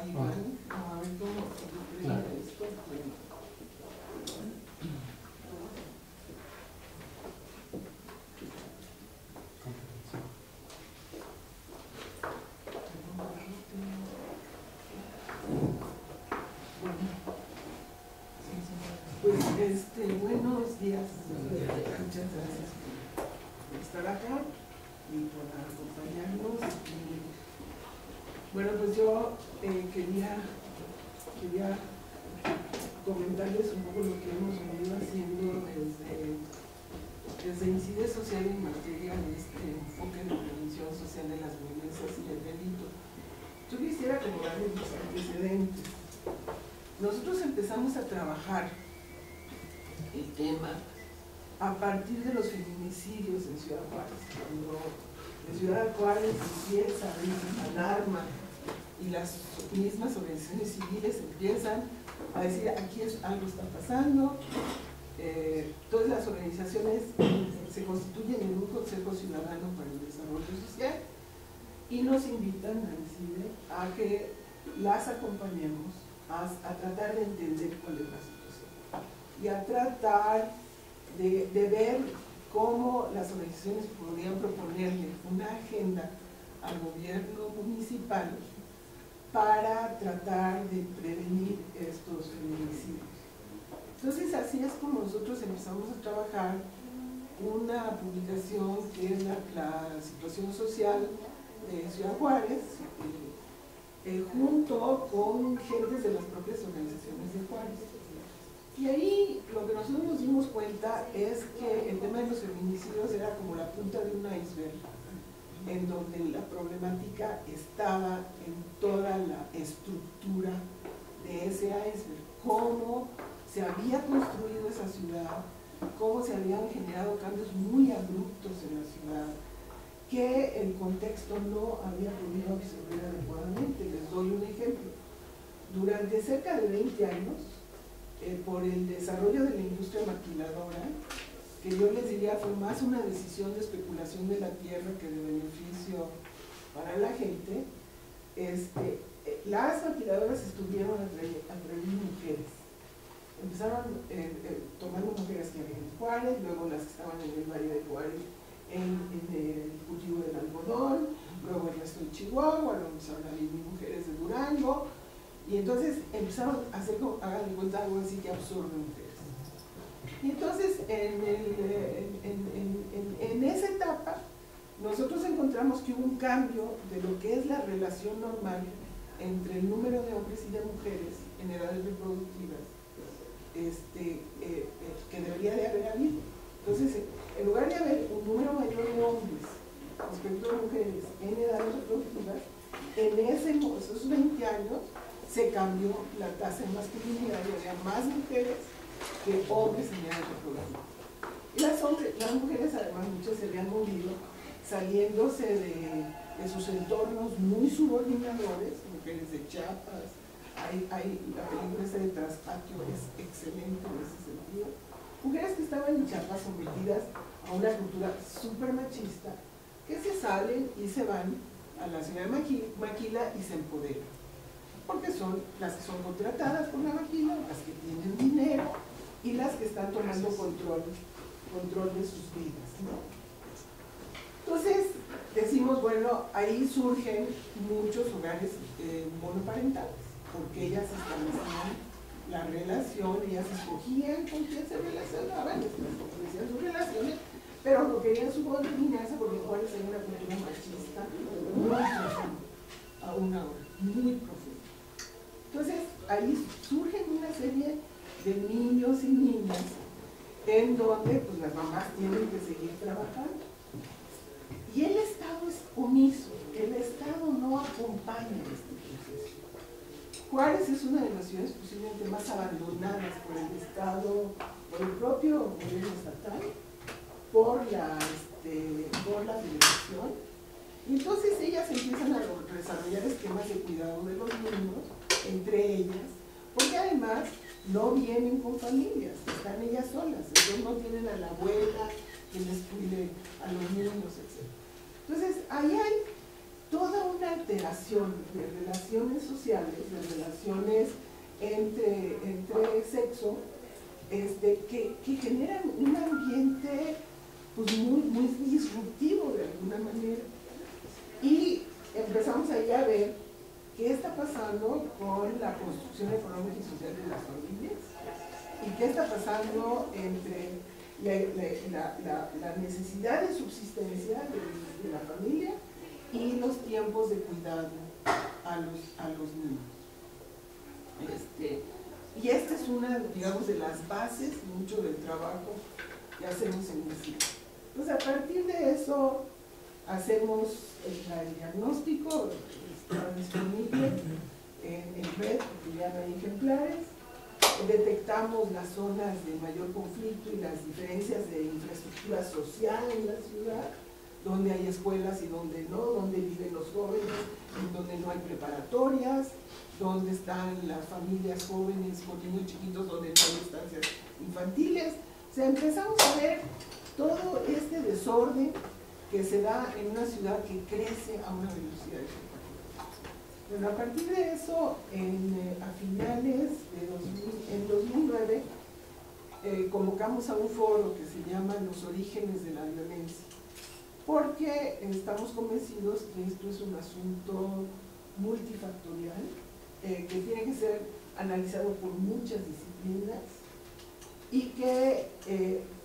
ahí van a ver cómo se crea esto. Pues buenos días. Muchas gracias por estar acá y por acompañarnos. Bueno, pues yo quería comentarles un poco lo que hemos venido haciendo desde Incide Social en materia de este enfoque de prevención social de las violencias y del delito. Yo quisiera recordarles los antecedentes. Nosotros empezamos a trabajar el tema a partir de los feminicidios en Ciudad Juárez. Cuando en Ciudad Juárez empieza a haber alarma y las mismas organizaciones civiles empiezan a decir aquí algo está pasando, todas las organizaciones se constituyen en un Consejo Ciudadano para el Desarrollo Social y nos invitan a decir a que las acompañemos a tratar de entender cuál es la situación y a tratar de ver cómo las organizaciones podrían proponerle una agenda al gobierno municipal para tratar de prevenir estos feminicidios. Entonces así es como nosotros empezamos a trabajar una publicación que es la situación social de Ciudad Juárez, junto con gentes de las propias organizaciones de Juárez. Y ahí lo que nosotros nos dimos cuenta es que el tema de los feminicidios era como la punta de un iceberg, en donde la problemática estaba en toda la estructura de ese iceberg, cómo se había construido esa ciudad, cómo se habían generado cambios muy abruptos en la ciudad, que el contexto no había podido absorber adecuadamente. Les doy un ejemplo. Durante cerca de 20 años, por el desarrollo de la industria maquiladora, que yo les diría fue más una decisión de especulación de la tierra que de beneficio para la gente, las maquiladoras estuvieron atrayendo mujeres. Empezaron tomando mujeres que había en Juárez, luego las que estaban en el Valle de Juárez en el cultivo del algodón, luego el resto de Chihuahua, luego empezaron a vivir mujeres de Durango, y entonces empezaron a hacer, hagan de cuenta, algo así que absorbe mujeres. Y entonces en esa etapa nosotros encontramos que hubo un cambio de lo que es la relación normal entre el número de hombres y de mujeres en edades reproductivas que debería de haber habido. Entonces, en lugar de haber un número mayor de hombres respecto a mujeres en edades reproductivas, en esos 20 años se cambió la tasa de masculinidad y había más mujeres que hombres en edades reproductivas. Y las mujeres, además, muchas se habían movido saliéndose de sus entornos muy subordinadores, mujeres de Chiapas. La película esa de Traspatio es excelente en ese sentido. Mujeres que estaban en Chiapas sometidas a una cultura súper machista, que se salen y se van a la ciudad de Maquila y se empoderan, porque son las que son contratadas por la Maquila, las que tienen dinero y las que están tomando control de sus vidas, ¿no? Entonces decimos, bueno, ahí surgen muchos hogares monoparentales, porque ellas establecían la relación, ellas escogían con quién se relacionaban, establecían sus relaciones, pero no querían subordinarse porque Juárez hay una cultura machista muy profunda, aún ahora, muy profunda. Entonces ahí surgen una serie de niños y niñas en donde pues, las mamás tienen que seguir trabajando. Y el Estado es omiso, el Estado no acompaña este proceso. Juárez es una de las ciudades posiblemente más abandonadas por el Estado, por el propio gobierno estatal, por la federación. Y entonces ellas empiezan a desarrollar esquemas de cuidado de los niños, entre ellas, porque además no vienen con familias, están ellas solas, entonces no tienen a la abuela que les cuide a los niños, etc. Entonces ahí hay toda una alteración de relaciones sociales, de relaciones entre sexo, que generan un ambiente pues muy disruptivo de alguna manera. Y empezamos ahí a ver qué está pasando con la construcción económica y social de las familias y qué está pasando entre la necesidad de subsistencia de la familia y los tiempos de cuidado a los niños. Y esta es una, digamos, de las bases, mucho del trabajo que hacemos en el CIE. Entonces, a partir de eso, hacemos el diagnóstico, está disponible en red, porque ya no hay ejemplares. Detectamos las zonas de mayor conflicto y las diferencias de infraestructura social en la ciudad, donde hay escuelas y donde no, donde viven los jóvenes, en donde no hay preparatorias, donde están las familias jóvenes con niños chiquitos, donde no hay estancias infantiles. O sea, empezamos a ver todo este desorden que se da en una ciudad que crece a una velocidad espectacular. Bueno, a partir de eso, a finales de 2009, convocamos a un foro que se llama Los orígenes de la violencia, porque estamos convencidos que esto es un asunto multifactorial, que tiene que ser analizado por muchas disciplinas y que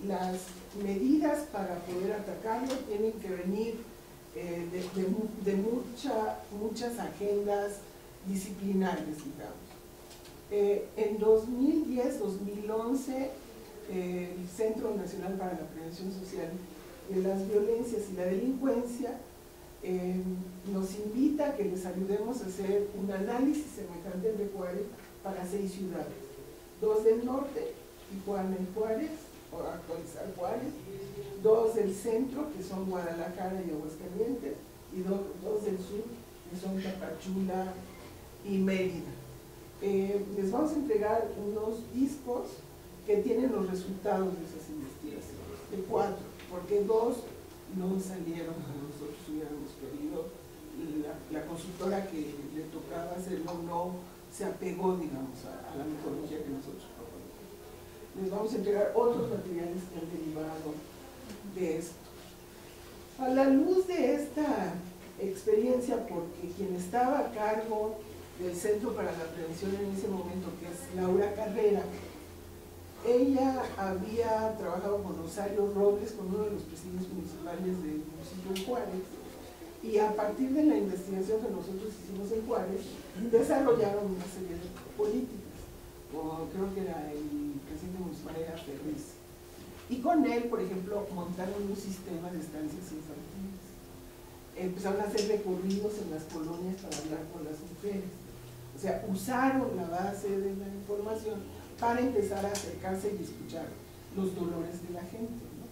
las medidas para poder atacarlo tienen que venir de muchas agendas disciplinares, digamos. En 2010-2011, el Centro Nacional para la Prevención Social de las Violencias y la Delincuencia nos invita a que les ayudemos a hacer un análisis semejante al de Juárez para 6 ciudades, 2 del norte, Tijuana y Juárez, o actualizar Juárez, 2 del centro, que son Guadalajara y Aguascalientes, y 2 del sur, que son Tapachula y Mérida. Les vamos a entregar unos discos que tienen los resultados de esas investigaciones, de 4, porque 2 no salieron como nosotros hubiéramos querido. La consultora que le tocaba hacerlo no se apegó, digamos, a la metodología que nosotros proponemos. Les vamos a entregar otros materiales que han derivado de esto. A la luz de esta experiencia, porque quien estaba a cargo del Centro para la Prevención en ese momento, que es Laura Carrera, ella había trabajado con Rosario Robles, con uno de los presidentes municipales del municipio de Juárez, y a partir de la investigación que nosotros hicimos en Juárez, desarrollaron una serie de políticas, como creo que era el presidente municipal era Ferriz. Y con él, por ejemplo, montaron un sistema de estancias infantiles. Empezaron a hacer recorridos en las colonias para hablar con las mujeres. O sea, usaron la base de la información para empezar a acercarse y escuchar los dolores de la gente, ¿no?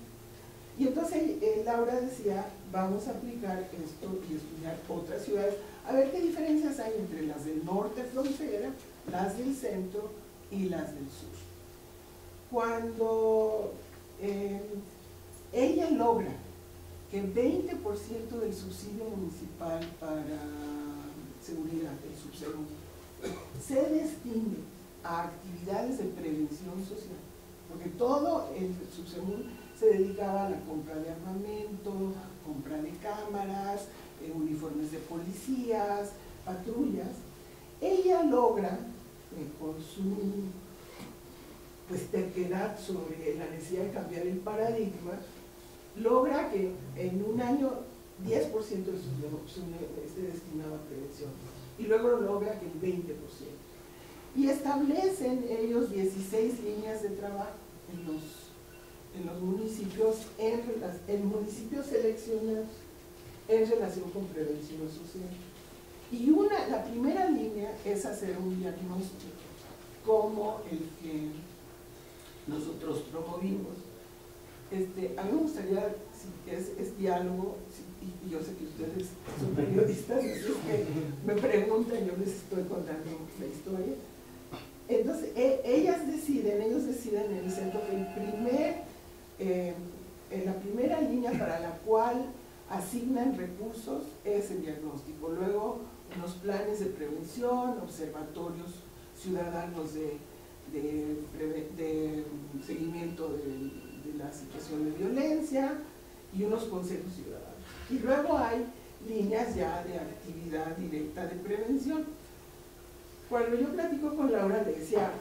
Y entonces Laura decía, vamos a aplicar esto y estudiar otras ciudades, a ver qué diferencias hay entre las del norte frontera, las del centro y las del sur. Cuando ella logra que 20% del subsidio municipal para seguridad, el subseguro, se destine a actividades de prevención social, porque todo el subseguro se dedicaba a la compra de armamento, compra de cámaras, uniformes de policías, patrullas. Ella logra, con su terquedad sobre la necesidad de cambiar el paradigma, logra que en un año 10% de su esté destinado a prevención, y luego logra que el 20%. Y establecen ellos 16 líneas de trabajo en los municipios, en municipios seleccionados en relación con prevención social. Y la primera línea es hacer un diagnóstico, como el que nosotros promovimos. A mí me gustaría, si es diálogo, y yo sé que ustedes son periodistas, así es que me preguntan, yo les estoy contando la historia. Entonces, ellos deciden en el centro que la primera línea para la cual asignan recursos es el diagnóstico. luego unos planes de prevención, observatorios ciudadanos de seguimiento de la situación de violencia y unos consejos ciudadanos. Y luego hay líneas ya de actividad directa de prevención. Cuando yo platico con Laura, le decía,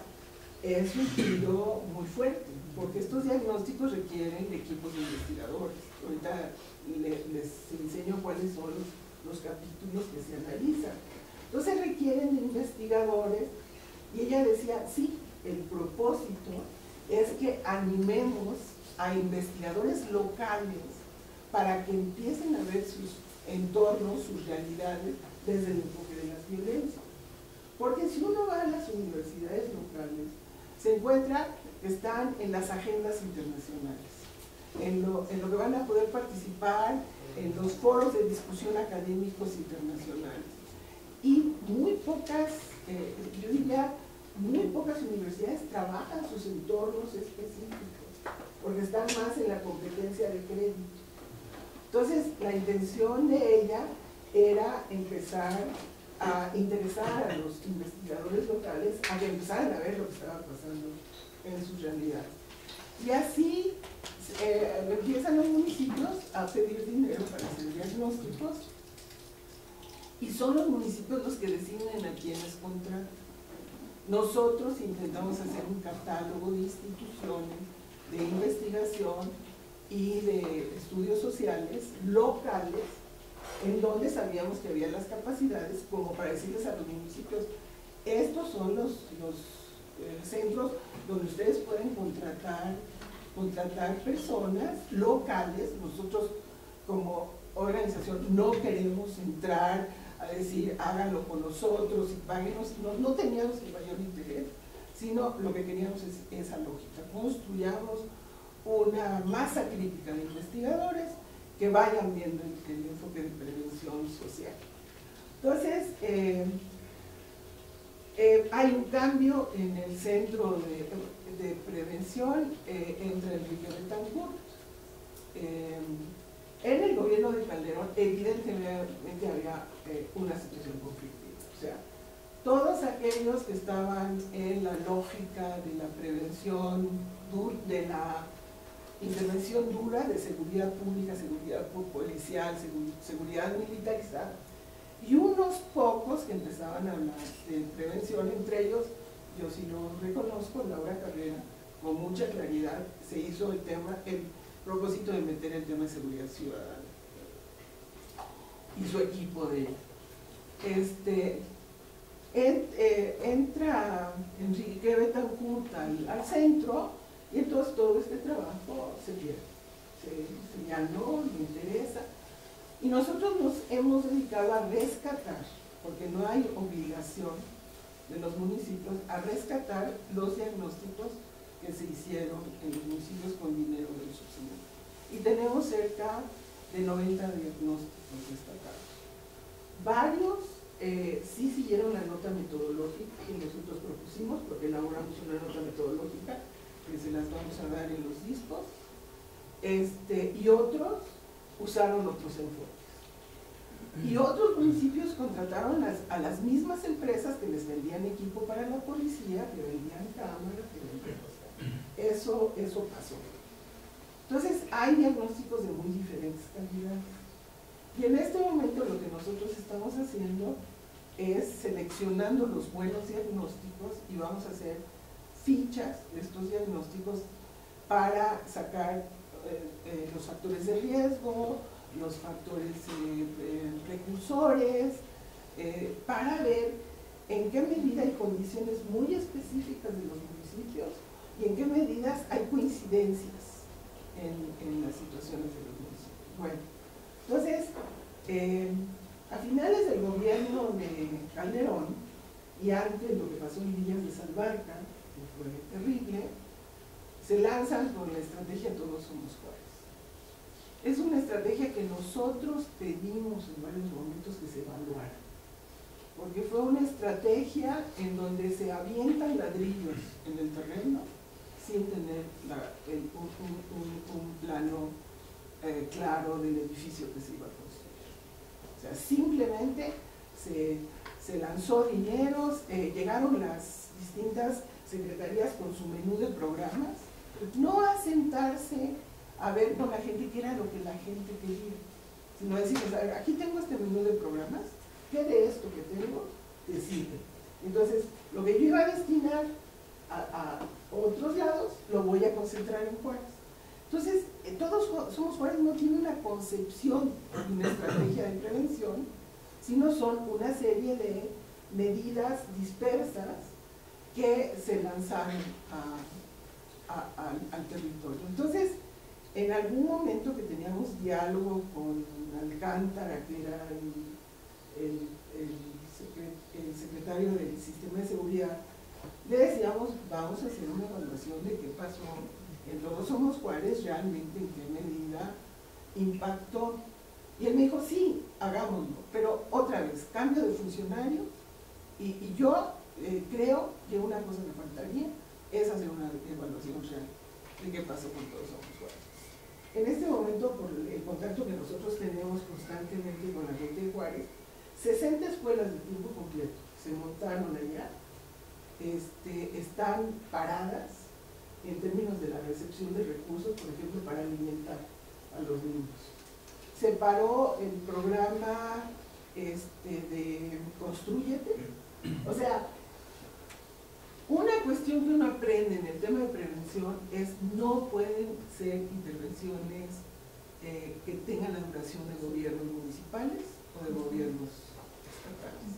es un tiro muy fuerte, porque estos diagnósticos requieren de equipos de investigadores. Ahorita les enseño cuáles son los capítulos que se analizan. Entonces requieren de investigadores, y ella decía, sí, el propósito es que animemos a investigadores locales para que empiecen a ver sus entornos, sus realidades, desde el enfoque de las violencias. Porque si uno va a las universidades locales, se encuentra que están en las agendas internacionales, en lo que van a poder participar en los foros de discusión académicos internacionales. Y muy pocas, yo diría, muy pocas universidades trabajan sus entornos específicos, porque están más en la competencia de crédito. Entonces, la intención de ella era empezar a interesar a los investigadores locales a que empezaran a ver lo que estaba pasando en sus realidades. Y así empiezan los municipios a pedir dinero para hacer diagnósticos, y son los municipios los que deciden a quiénes contratan. Nosotros intentamos hacer un catálogo de instituciones de investigación y de estudios sociales locales, en donde sabíamos que había las capacidades como para decirles a los municipios, estos son los centros donde ustedes pueden contratar personas locales. Nosotros como organización no queremos entrar a decir háganlo con nosotros y páguenos, no teníamos el mayor interés, sino lo que queríamos es esa lógica, construyamos una masa crítica de investigadores que vayan viendo el enfoque de prevención social. Entonces, hay un cambio en el centro de prevención entre Enrique Betancourt. En el gobierno de Calderón, evidentemente había una situación conflictiva. O sea, todos aquellos que estaban en la lógica de la prevención, de la intervención dura de seguridad pública, seguridad policial, seguridad militarizada, y unos pocos que empezaban a hablar de prevención, entre ellos, yo sí lo reconozco, Laura Carrera, con mucha claridad se hizo el propósito de meter el tema de seguridad ciudadana y su equipo de entra Enrique Betancourt al centro, y entonces todo este trabajo se pierde, ya no interesa. Y nosotros nos hemos dedicado a rescatar, porque no hay obligación de los municipios, a rescatar los diagnósticos que se hicieron en los municipios con dinero del subsidio. Y tenemos cerca de 90 diagnósticos destacados. Varios sí siguieron la nota metodológica que nosotros propusimos, porque elaboramos una nota metodológica que se las vamos a dar en los discos, y otros usaron otros enfoques. Y otros municipios contrataron a las mismas empresas que les vendían equipo para la policía, que vendían cámaras, que vendían cosas. Eso pasó. Entonces hay diagnósticos de muy diferentes calidades. Y en este momento lo que nosotros estamos haciendo es seleccionando los buenos diagnósticos, y vamos a hacer fichas de estos diagnósticos para sacar los factores de riesgo, los factores precursores, para ver en qué medida hay condiciones muy específicas de los municipios y en qué medidas hay coincidencias en las situaciones de los municipios. Bueno, entonces, a finales del gobierno de Calderón, y antes lo que pasó en Villas de Salvarca, que fue terrible, se lanzan con la estrategia Todos Somos Juárez. Es una estrategia que nosotros pedimos en varios momentos que se evaluara, porque fue una estrategia en donde se avientan ladrillos en el terreno sin tener un plano claro del edificio que se iba a construir. sea, simplemente se lanzó dinero, llegaron las distintas secretarías con su menú de programas, no a sentarse a ver con la gente qué era lo que la gente quería, sino decirles, a ver, aquí tengo este menú de programas, ¿qué de esto que tengo te sirve? Entonces, lo que yo iba a destinar a otros lados, lo voy a concentrar en Juárez. Entonces, todos Somos Juárez no tiene una concepción y una estrategia de prevención, sino son una serie de medidas dispersas que se lanzaron al territorio. Entonces, en algún momento que teníamos diálogo con Alcántara, que era el secretario del Sistema de Seguridad, le decíamos, vamos a hacer una evaluación de qué pasó en Todos Somos Juárez, realmente en qué medida impactó. Y él me dijo, sí, hagámoslo, pero otra vez, cambio de funcionario, y yo creo que una cosa que faltaría es hacer una evaluación real de qué pasó con Todos Somos Juárez. En este momento, por el contacto que nosotros tenemos constantemente con la gente de Juárez, 60 escuelas de tiempo completo se montaron allá, están paradas en términos de la recepción de recursos, por ejemplo, para alimentar a los niños. Se paró el programa de Constrúyete. O sea, una cuestión que uno aprende en el tema de prevención es no pueden ser intervenciones que tengan la duración de gobiernos municipales o de gobiernos estatales.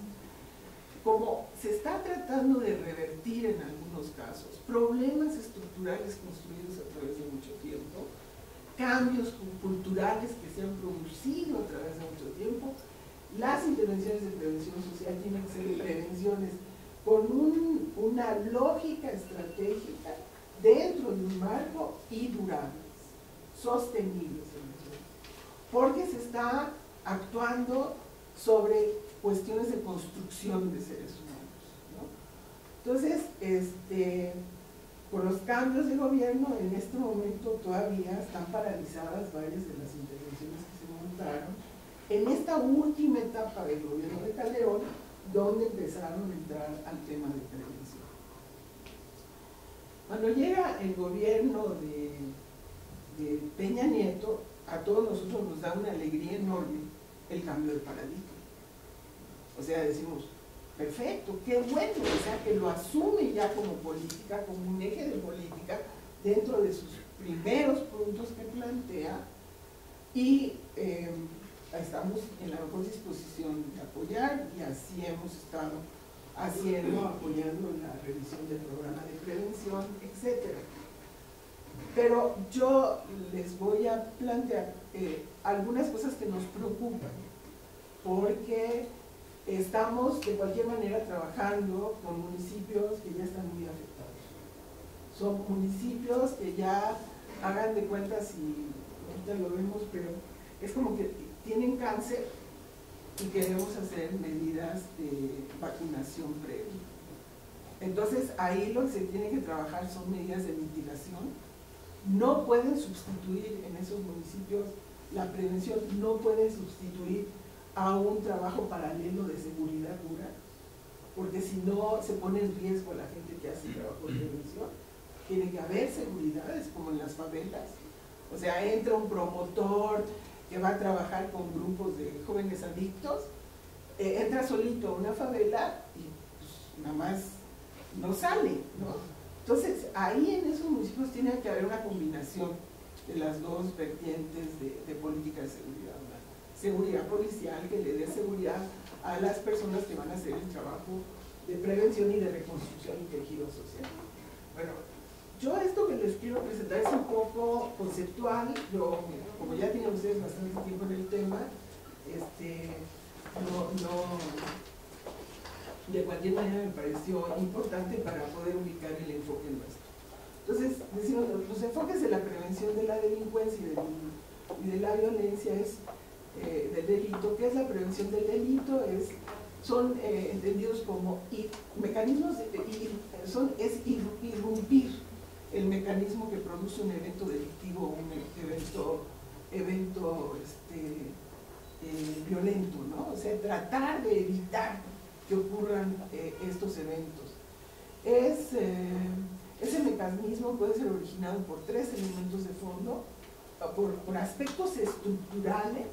Como se está tratando de revertir en algunos casos problemas estructurales construidos a través de mucho tiempo, cambios culturales que se han producido a través de mucho tiempo, las intervenciones de prevención social tienen que ser prevenciones con una lógica estratégica dentro de un marco y durables, sostenibles, porque se está actuando sobre cuestiones de construcción de seres humanos, ¿no? Entonces, por los cambios de gobierno, en este momento todavía están paralizadas varias de las intervenciones que se montaron en esta última etapa del gobierno de Calderón, donde empezaron a entrar al tema de prevención. Cuando llega el gobierno de Peña Nieto, a todos nosotros nos da una alegría enorme el cambio de paradigma. O sea, decimos, perfecto, qué bueno, o sea, que lo asume ya como política, como un eje de política, dentro de sus primeros puntos que plantea, y estamos en la mejor disposición de apoyar, y así hemos estado apoyando la revisión del programa de prevención, etc. Pero yo les voy a plantear algunas cosas que nos preocupan, porque estamos de cualquier manera trabajando con municipios que ya están muy afectados. Son municipios que ya, hagan de cuenta, si ahorita lo vemos, pero es como que tienen cáncer y queremos hacer medidas de vacunación previa. Entonces ahí lo que se tiene que trabajar son medidas de mitigación. No pueden sustituir en esos municipios la prevención, no pueden sustituir a un trabajo paralelo de seguridad pura, porque si no se pone en riesgo a la gente que hace trabajo de prevención. Tiene que haber seguridades, como en las favelas. O sea, entra un promotor que va a trabajar con grupos de jóvenes adictos, entra solito a una favela y pues, nada más no sale, ¿no? Entonces, ahí en esos municipios tiene que haber una combinación de las dos vertientes de política de seguridad. Seguridad policial que le dé seguridad a las personas que van a hacer el trabajo de prevención y de reconstrucción y tejido social. Bueno, yo esto que les quiero presentar es un poco conceptual. Yo, como ya tienen ustedes bastante tiempo en el tema, de cualquier manera me pareció importante para poder ubicar el enfoque nuestro. Entonces, decimos, los enfoques de la prevención de la delincuencia y de la violencia es del delito. ¿Qué es la prevención del delito? Son entendidos como mecanismos, es irrumpir el mecanismo que produce un evento delictivo o un evento violento, ¿no? O sea, tratar de evitar que ocurran estos eventos. Ese mecanismo puede ser originado por tres elementos de fondo, por aspectos estructurales,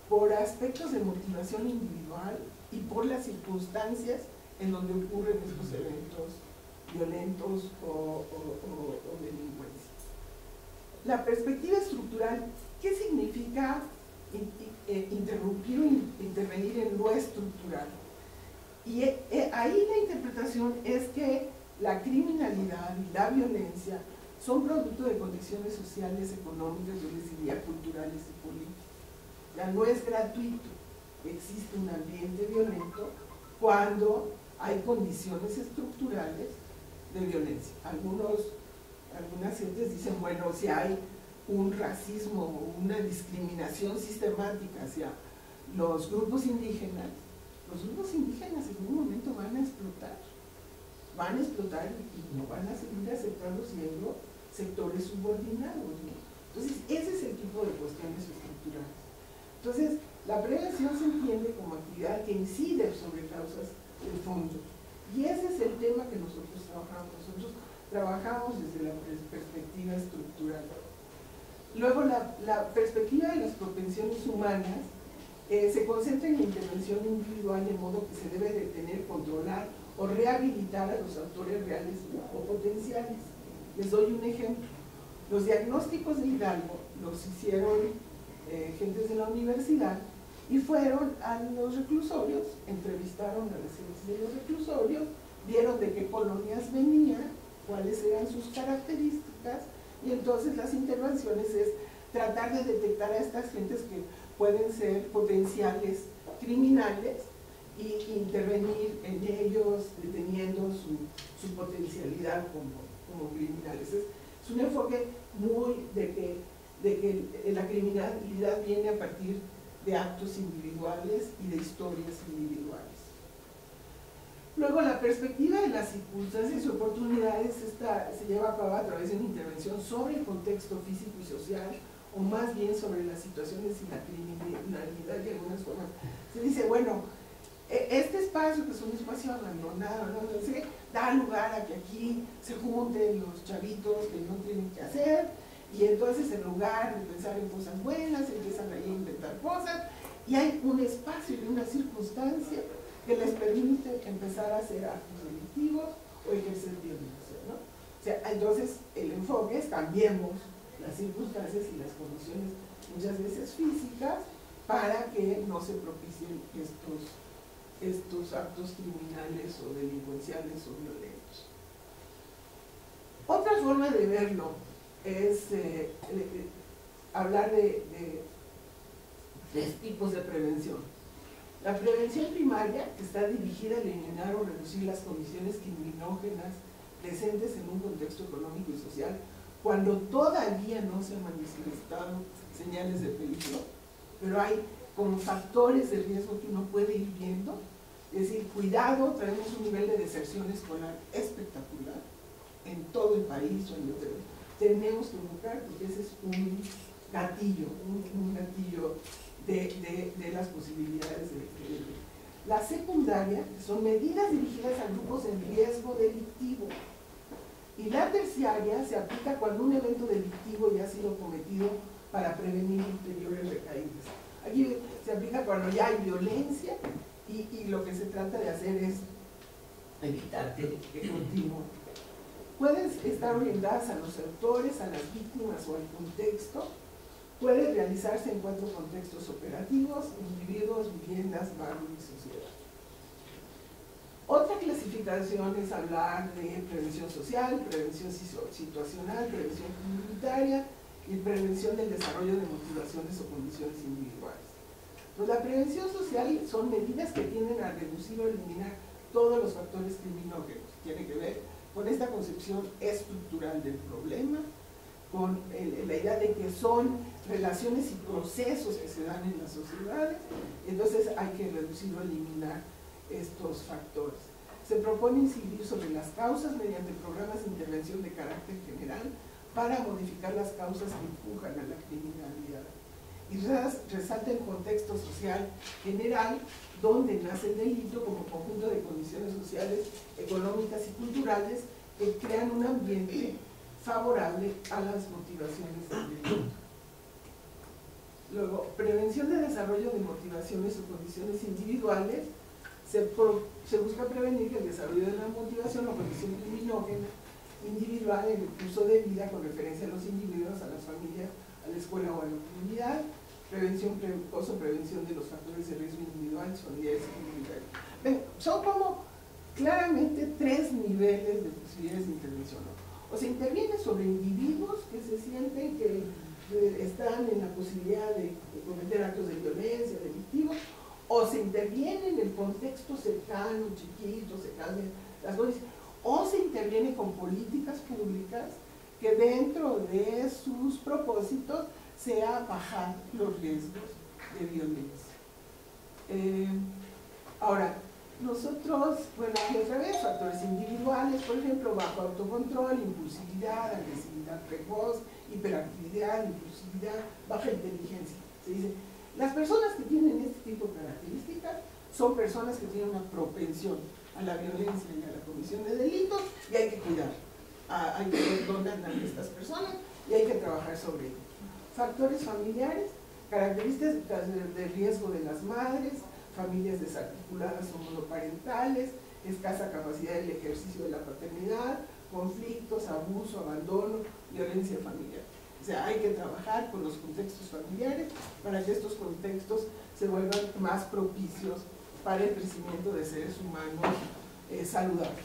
por aspectos de motivación individual y por las circunstancias en donde ocurren estos eventos violentos o delincuencia. La perspectiva estructural, ¿qué significa interrumpir o intervenir en lo estructural? Y ahí la interpretación es que la criminalidad y la violencia son producto de condiciones sociales, económicas, yo les diría culturales y políticas. Ya no es gratuito, existe un ambiente violento cuando hay condiciones estructurales de violencia. Algunas gentes dicen, bueno, si hay un racismo o una discriminación sistemática hacia los grupos indígenas en un momento van a explotar y no van a seguir aceptando siendo sectores subordinados, ¿no? Entonces, ese es el tipo de cuestiones estructurales. Entonces, la prevención se entiende como actividad que incide sobre causas de fondo. Y ese es el tema que nosotros trabajamos. Nosotros trabajamos desde la perspectiva estructural. Luego, la perspectiva de las propensiones humanas se concentra en la intervención individual, de modo que se debe detener, controlar o rehabilitar a los autores reales o potenciales. Les doy un ejemplo. Los diagnósticos de Hidalgo los hicieron gentes de la universidad y fueron a los reclusorios, entrevistaron a las gentes de los reclusorios, vieron de qué colonias venían, cuáles eran sus características, y entonces las intervenciones es tratar de detectar a estas gentes que pueden ser potenciales criminales y intervenir en ellos, deteniendo su potencialidad como criminales. Es un enfoque muy de que la criminalidad viene a partir de actos individuales y de historias individuales. Luego, la perspectiva de las circunstancias y oportunidades se lleva a cabo a través de una intervención sobre el contexto físico y social, o más bien sobre las situaciones y la criminalidad de algunas formas. Se dice, bueno, este espacio, que es un espacio abandonado, ¿no? Entonces, da lugar a que aquí se junten los chavitos que no tienen que hacer, y entonces en lugar de pensar en cosas buenas, empiezan ahí a inventar cosas, y hay un espacio y una circunstancia que les permite empezar a hacer actos delictivos o ejercer violencia, ¿no? O sea, entonces el enfoque es cambiemos las circunstancias y las condiciones, muchas veces físicas, para que no se propicien estos actos criminales o delincuenciales o violentos. Otra forma de verlo es hablar de tres tipos de prevención. La prevención primaria, que está dirigida a eliminar o reducir las condiciones criminógenas presentes en un contexto económico y social, cuando todavía no se han manifestado señales de peligro, pero hay como factores de riesgo que uno puede ir viendo. Es decir, cuidado, traemos un nivel de deserción escolar espectacular en todo el país, tenemos que buscar, porque ese es un gatillo, un gatillo de las posibilidades de delito. La secundaria, que son medidas dirigidas a grupos en riesgo delictivo. Y la terciaria se aplica cuando un evento delictivo ya ha sido cometido para prevenir ulteriores recaídas. Aquí se aplica cuando ya hay violencia y lo que se trata de hacer es evitar que continúe. Pueden estar orientadas a los autores, a las víctimas o al contexto. Puede realizarse en 4 contextos operativos: individuos, viviendas, barrio y sociedad. Otra clasificación es hablar de prevención social, prevención situacional, prevención comunitaria y prevención del desarrollo de motivaciones o condiciones individuales. Pues la prevención social son medidas que tienden a reducir o eliminar todos los factores criminógenos. Tiene que ver con esta concepción estructural del problema, con la idea de que son relaciones y procesos que se dan en las sociedades, entonces hay que reducir o eliminar estos factores. Se propone incidir sobre las causas mediante programas de intervención de carácter general para modificar las causas que empujan a la criminalidad. y resalta el contexto social general donde nace el delito como conjunto de condiciones sociales, económicas y culturales que crean un ambiente favorable a las motivaciones del delito. Luego, prevención de desarrollo de motivaciones o condiciones individuales. Se busca prevenir que el desarrollo de la motivación o condición criminógena individual en el curso de vida con referencia a los individuos, a las familias, a la escuela o a la comunidad. Prevención precoz o prevención de los factores de riesgo individuales, familiares y comunitarios. Son como claramente tres niveles de posibilidades de intervención, ¿no? O se interviene sobre individuos que se sienten que están en la posibilidad de cometer actos de violencia, delictivos, o se interviene en el contexto cercano, chiquito, se cambian las cosas, o se interviene con políticas públicas que dentro de sus propósitos sea bajar los riesgos de violencia. Ahora, nosotros, bueno, otra vez, factores individuales, por ejemplo, bajo autocontrol, impulsividad, agresividad precoz, hiperactividad, impulsividad, baja inteligencia. Se dice, las personas que tienen este tipo de características son personas que tienen una propensión a la violencia y a la comisión de delitos, y hay que cuidar, hay que ver dónde andan estas personas y hay que trabajar sobre ello. Factores familiares, características de riesgo de las madres, familias desarticuladas o monoparentales, escasa capacidad del ejercicio de la paternidad, conflictos, abuso, abandono, violencia familiar. O sea, hay que trabajar con los contextos familiares para que estos contextos se vuelvan más propicios para el crecimiento de seres humanos saludables.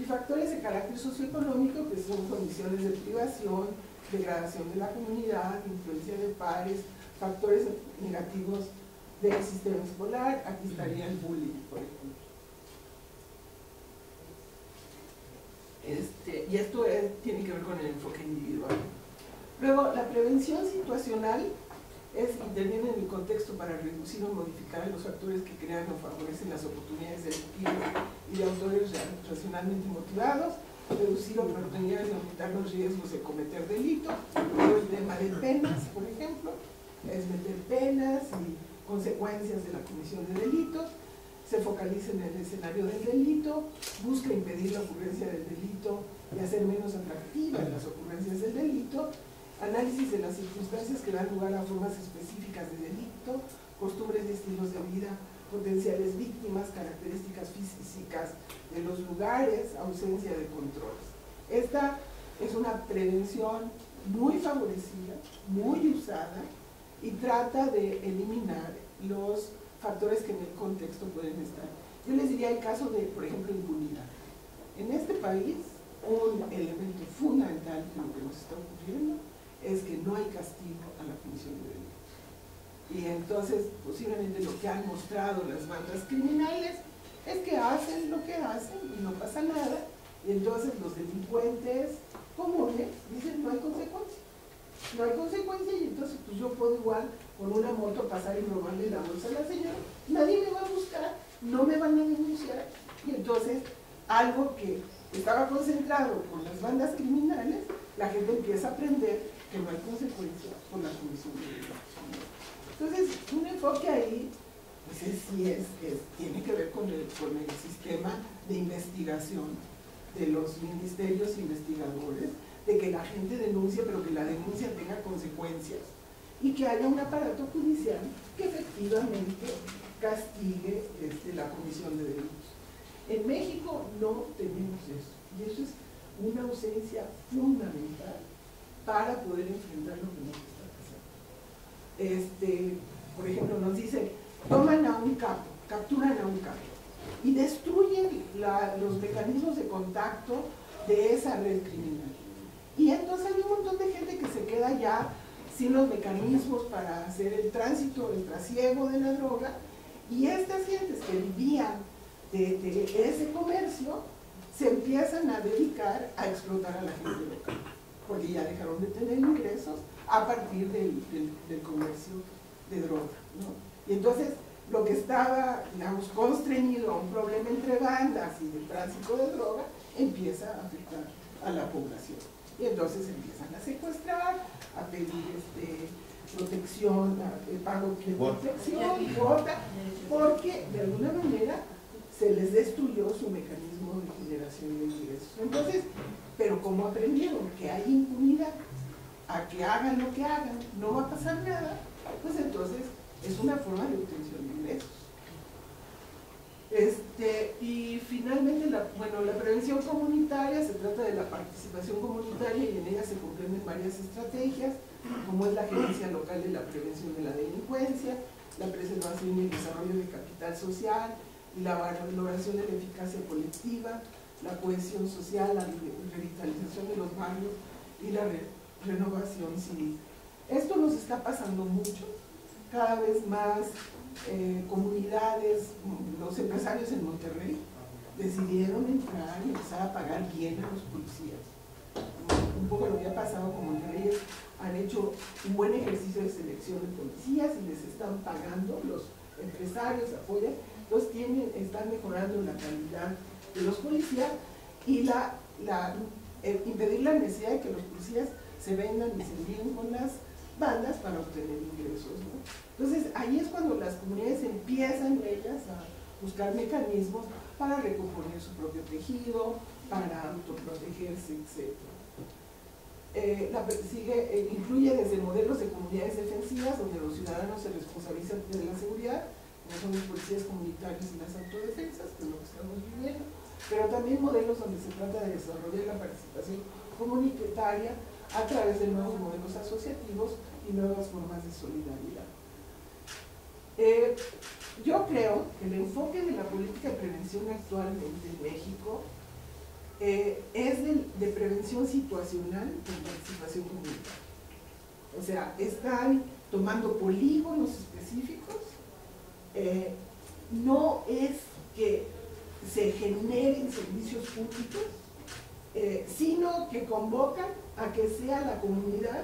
Y factores de carácter socioeconómico, que son condiciones de privación, degradación de la comunidad, influencia de pares, factores negativos del sistema escolar. Aquí estaría el bullying, por ejemplo. Y esto tiene que ver con el enfoque individual. Luego, la prevención situacional interviene en el contexto para reducir o modificar los factores que crean o favorecen las oportunidades delictivas y de autores racionalmente motivados, reducir oportunidades de aumentar los riesgos de cometer delitos. Luego, el tema de penas, por ejemplo, es meter penas y consecuencias de la comisión de delitos. Se focaliza en el escenario del delito, busca impedir la ocurrencia del delito y hacer menos atractivas las ocurrencias del delito. Análisis de las circunstancias que dan lugar a formas específicas de delito, costumbres y estilos de vida, potenciales víctimas, características físicas de los lugares, ausencia de controles. Esta es una prevención muy favorecida, muy usada, y trata de eliminar los factores que en el contexto pueden estar. Yo les diría el caso de, por ejemplo, impunidad. En este país, un elemento fundamental de lo que nos está ocurriendo es que no hay castigo a la comisión de delitos. Y entonces, posiblemente lo que han mostrado las bandas criminales es que hacen lo que hacen y no pasa nada, y entonces los delincuentes comunes dicen no hay consecuencia. No hay consecuencia, y entonces pues yo puedo igual con una moto pasar y robarle la bolsa a la señora, nadie me va a buscar, no me van a denunciar, y entonces algo que estaba concentrado con las bandas criminales, la gente empieza a aprender que no hay consecuencias por la comisión de delitos. Entonces, un enfoque ahí, pues tiene que ver con el sistema de investigación de los ministerios investigadores, de que la gente denuncie, pero que la denuncia tenga consecuencias, y que haya un aparato judicial que efectivamente castigue la comisión de delitos. En México no tenemos eso, y eso es una ausencia fundamental para poder enfrentar lo que nos está pasando. Por ejemplo, nos dicen, toman a un capo, capturan a un capo y destruyen los mecanismos de contacto de esa red criminal. Y entonces hay un montón de gente que se queda ya sin los mecanismos para hacer el tránsito, el trasiego de la droga, y estas gentes que vivían de ese comercio se empiezan a dedicar a explotar a la gente local, porque ya dejaron de tener ingresos a partir del comercio de droga, ¿no? Y entonces lo que estaba, digamos, constreñido a un problema entre bandas y de tránsito de droga empieza a afectar a la población. Y entonces empiezan a secuestrar, a pedir protección, el pago de protección, cuota, porque de alguna manera se les destruyó su mecanismo de generación de ingresos. Entonces, pero como aprendieron que hay impunidad, a que hagan lo que hagan, no va a pasar nada, pues entonces es una forma de obtención de ingresos. Y finalmente, la prevención comunitaria se trata de la participación comunitaria y en ella se comprenden varias estrategias, como es la gerencia local de la prevención de la delincuencia, la preservación y el desarrollo del capital social, la valoración de la eficacia colectiva, la cohesión social, la revitalización de los barrios y la renovación civil. Esto nos está pasando mucho, cada vez más comunidades, los empresarios en Monterrey decidieron entrar y empezar a pagar bien a los policías. Un poco lo que ha pasado con Monterrey, han hecho un buen ejercicio de selección de policías y les están pagando, los empresarios apoyan, entonces están mejorando la calidad de los policías y impedir la necesidad de que los policías se vendan y se envíen con las bandas para obtener ingresos, ¿no? Entonces ahí es cuando las comunidades empiezan ellas a buscar mecanismos para recomponer su propio tejido, para autoprotegerse, etc. Incluye desde modelos de comunidades defensivas donde los ciudadanos se responsabilizan de la seguridad, como son los policías comunitarios y las autodefensas, que es lo que estamos viviendo, pero también modelos donde se trata de desarrollar la participación comunitaria a través de nuevos modelos asociativos y nuevas formas de solidaridad. Yo creo que el enfoque de la política de prevención actualmente en México es de prevención situacional con participación comunitaria. O sea, están tomando polígonos específicos, no es que se generen servicios públicos, sino que convocan a que sea la comunidad,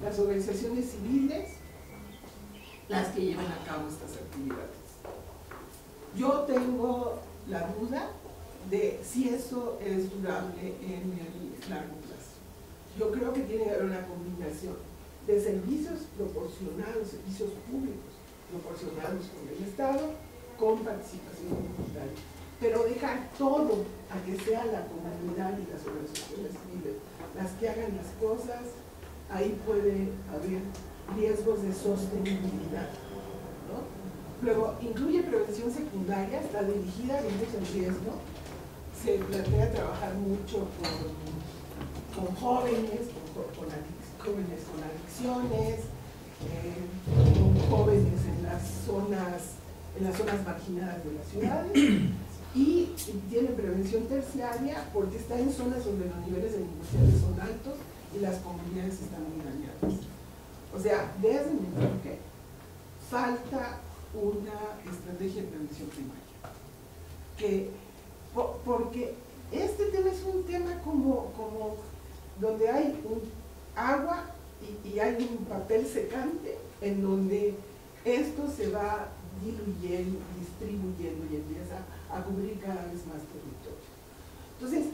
las organizaciones civiles, las que lleven a cabo estas actividades. Yo tengo la duda de si eso es durable en el largo plazo. Yo creo que tiene que haber una combinación de servicios proporcionados, servicios públicos proporcionados con el Estado, con participación comunitaria. Pero dejar todo a que sea la comunidad y las organizaciones civiles las que hagan las cosas, ahí puede haber riesgos de sostenibilidad, ¿no? Luego, incluye prevención secundaria, está dirigida a niños en riesgo, se plantea trabajar mucho con jóvenes, jóvenes con adicciones, con jóvenes en las zonas marginadas de las ciudades, y tiene prevención terciaria porque está en zonas donde los niveles de delincuencia son altos y las comunidades están muy dañadas. O sea, desde mi enfoque, falta una estrategia de prevención primaria. Porque este tema es un tema como donde hay agua y hay un papel secante en donde esto se va diluyendo, distribuyendo y empieza a cubrir cada vez más territorio. Entonces,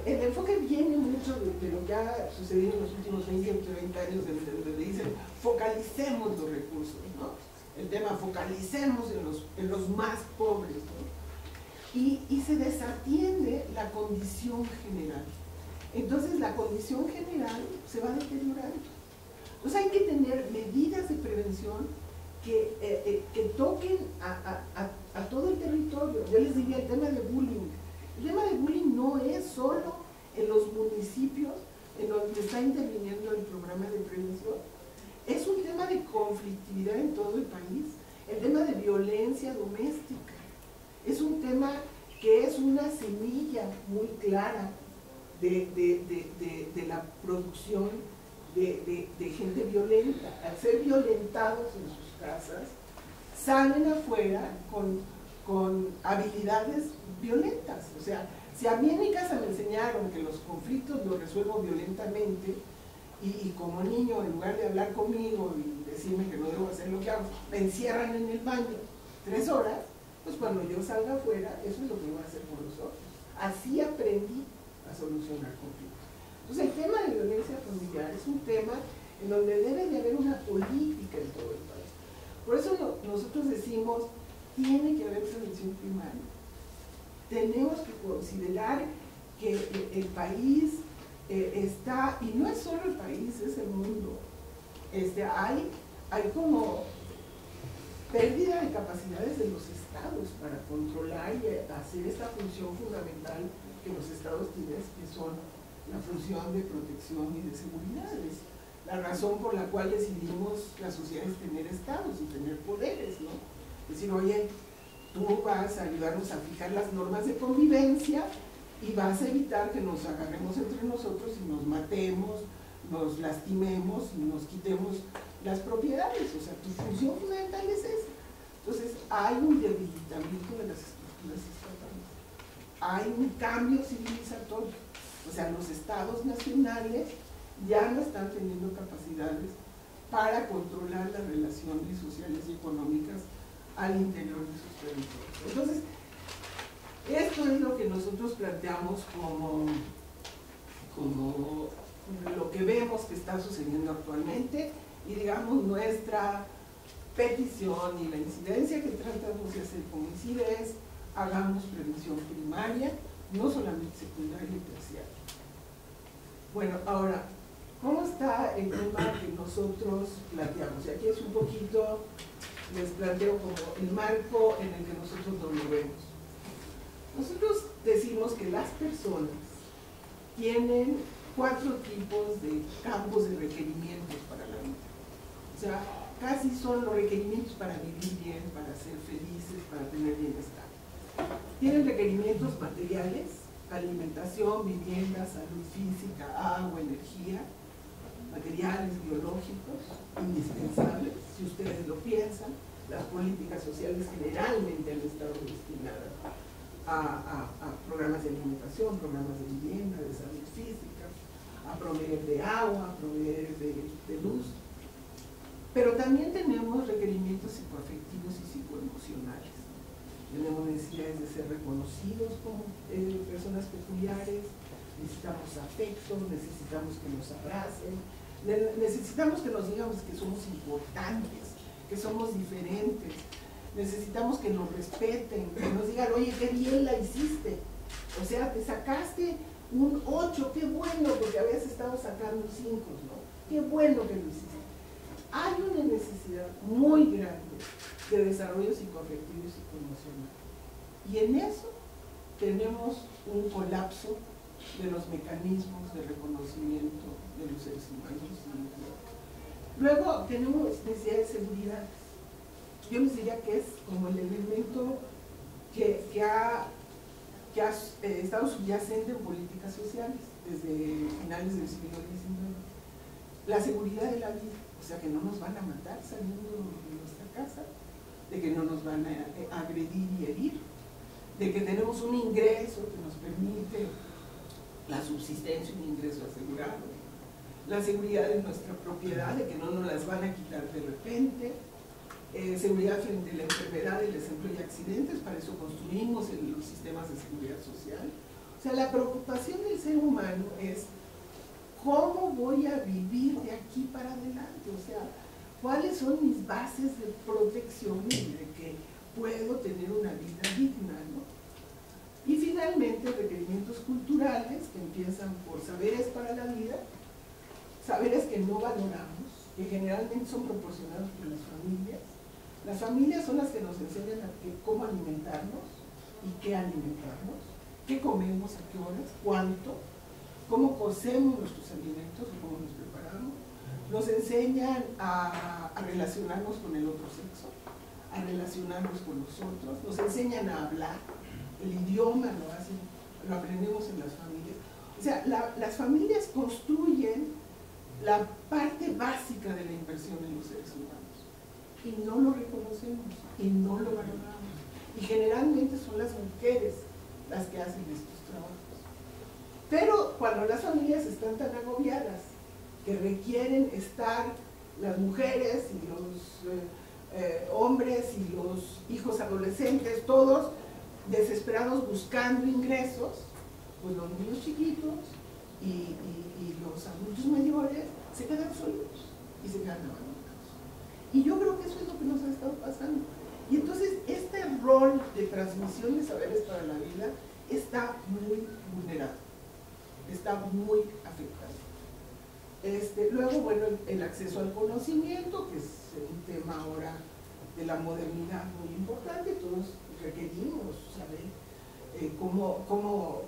el enfoque viene mucho de lo que ha sucedido en los últimos 20 o 30 años, donde dicen focalicemos los recursos, ¿no? El tema focalicemos en los más pobres, ¿no? Y se desatiende la condición general. Entonces la condición general se va deteriorando. Entonces hay que tener medidas de prevención que toquen a todo el territorio. Yo les diría el tema de bullying. El tema de bullying no es solo en los municipios en donde está interviniendo el programa de prevención. Es un tema de conflictividad en todo el país. El tema de violencia doméstica es un tema que es una semilla muy clara de la producción de gente violenta. Al ser violentados en sus casas, salen afuera con habilidades violentas. O sea, si a mí en mi casa me enseñaron que los conflictos los resuelvo violentamente, y como niño, en lugar de hablar conmigo y decirme que no debo hacer lo que hago, me encierran en el baño 3 horas, pues cuando yo salga afuera, eso es lo que voy a hacer por los otros. Así aprendí a solucionar conflictos. Entonces el tema de violencia familiar es un tema en donde debe de haber una política en todo el país. Por eso nosotros decimos, tiene que haber prevención primaria. Tenemos que considerar que el país está, y no es solo el país, es el mundo. Hay como pérdida de capacidades de los estados para controlar y hacer esta función fundamental que los estados tienen, que son la función de protección y de seguridad. Es la razón por la cual decidimos las sociedades tener estados y tener poderes, ¿no? Es decir, oye, tú vas a ayudarnos a fijar las normas de convivencia y vas a evitar que nos agarremos entre nosotros y nos matemos, nos lastimemos y nos quitemos las propiedades. O sea, tu función fundamental es esa. Entonces, hay un debilitamiento de las estructuras estatales. Hay un cambio civilizatorio. O sea, los estados nacionales ya no están teniendo capacidades para controlar las relaciones sociales y económicas al interior de sus territorios. Entonces, esto es lo que nosotros planteamos como lo que vemos que está sucediendo actualmente, y digamos nuestra petición y la incidencia que tratamos de hacer como ICIDE es: hagamos prevención primaria, no solamente secundaria y terciaria. Bueno, ahora, ¿cómo está el tema que nosotros planteamos? Y aquí es un poquito, les planteo como el marco en el que nosotros lo vemos. Nosotros decimos que las personas tienen 4 tipos de campos de requerimientos para la vida. O sea, casi son los requerimientos para vivir bien, para ser felices, para tener bienestar. Tienen requerimientos materiales: alimentación, vivienda, salud física, agua, energía, materiales biológicos, indispensables, si ustedes lo piensan. Las políticas sociales generalmente han estado destinadas a programas de alimentación, programas de vivienda, de salud física, a proveer de agua, a proveer de luz. Pero también tenemos requerimientos psicoafectivos y psicoemocionales. Tenemos necesidades de ser reconocidos como personas peculiares, necesitamos afecto, necesitamos que nos abracen, necesitamos que nos digamos que somos importantes, que somos diferentes, necesitamos que nos respeten, que nos digan, oye, qué bien la hiciste, o sea, te sacaste un 8, qué bueno, porque habías estado sacando 5, ¿no? Qué bueno que lo hiciste. Hay una necesidad muy grande de desarrollo psicoafectivo y psicoemocional. Y en eso tenemos un colapso de los mecanismos de reconocimiento de los seres humanos. Luego tenemos necesidad de seguridad. Yo les diría que es como el elemento que ha estado subyacente en políticas sociales desde finales del siglo XIX. La seguridad de la vida. O sea, que no nos van a matar saliendo de nuestra casa, de que no nos van a agredir y herir, de que tenemos un ingreso que nos permite la subsistencia, un ingreso asegurado, la seguridad de nuestra propiedad, de que no nos las van a quitar de repente, seguridad frente a la enfermedad, el desempleo y accidentes. Para eso construimos los sistemas de seguridad social. O sea, la preocupación del ser humano es: ¿cómo voy a vivir de aquí para adelante? O sea, ¿cuáles son mis bases de protección y de que puedo tener una vida digna, ¿no? Y finalmente, requerimientos culturales que empiezan por saberes para la vida, saberes que no valoramos, que generalmente son proporcionados por las familias. Las familias son las que nos enseñan cómo alimentarnos y qué alimentarnos, qué comemos, a qué horas, cuánto, cómo cocemos nuestros alimentos o cómo nos preparamos. Nos enseñan a relacionarnos con el otro sexo, a relacionarnos con nosotros, nos enseñan a hablar, el idioma lo aprendemos en las familias. O sea, las familias construyen la parte básica de la inversión en los seres humanos y no lo reconocemos y no lo valoramos. Y generalmente son las mujeres las que hacen estos trabajos. Pero cuando las familias están tan agobiadas que requieren estar las mujeres y los hombres y los hijos adolescentes, todos desesperados buscando ingresos, pues los niños chiquitos y los adultos mayores se quedan solos y se quedan abandonados. Y yo creo que eso es lo que nos ha estado pasando. Y entonces este rol de transmisión de saberes para la vida está muy vulnerado, está muy afectado. Luego, bueno, el acceso al conocimiento, que es un tema ahora de la modernidad muy importante. Todos requerimos saber cómo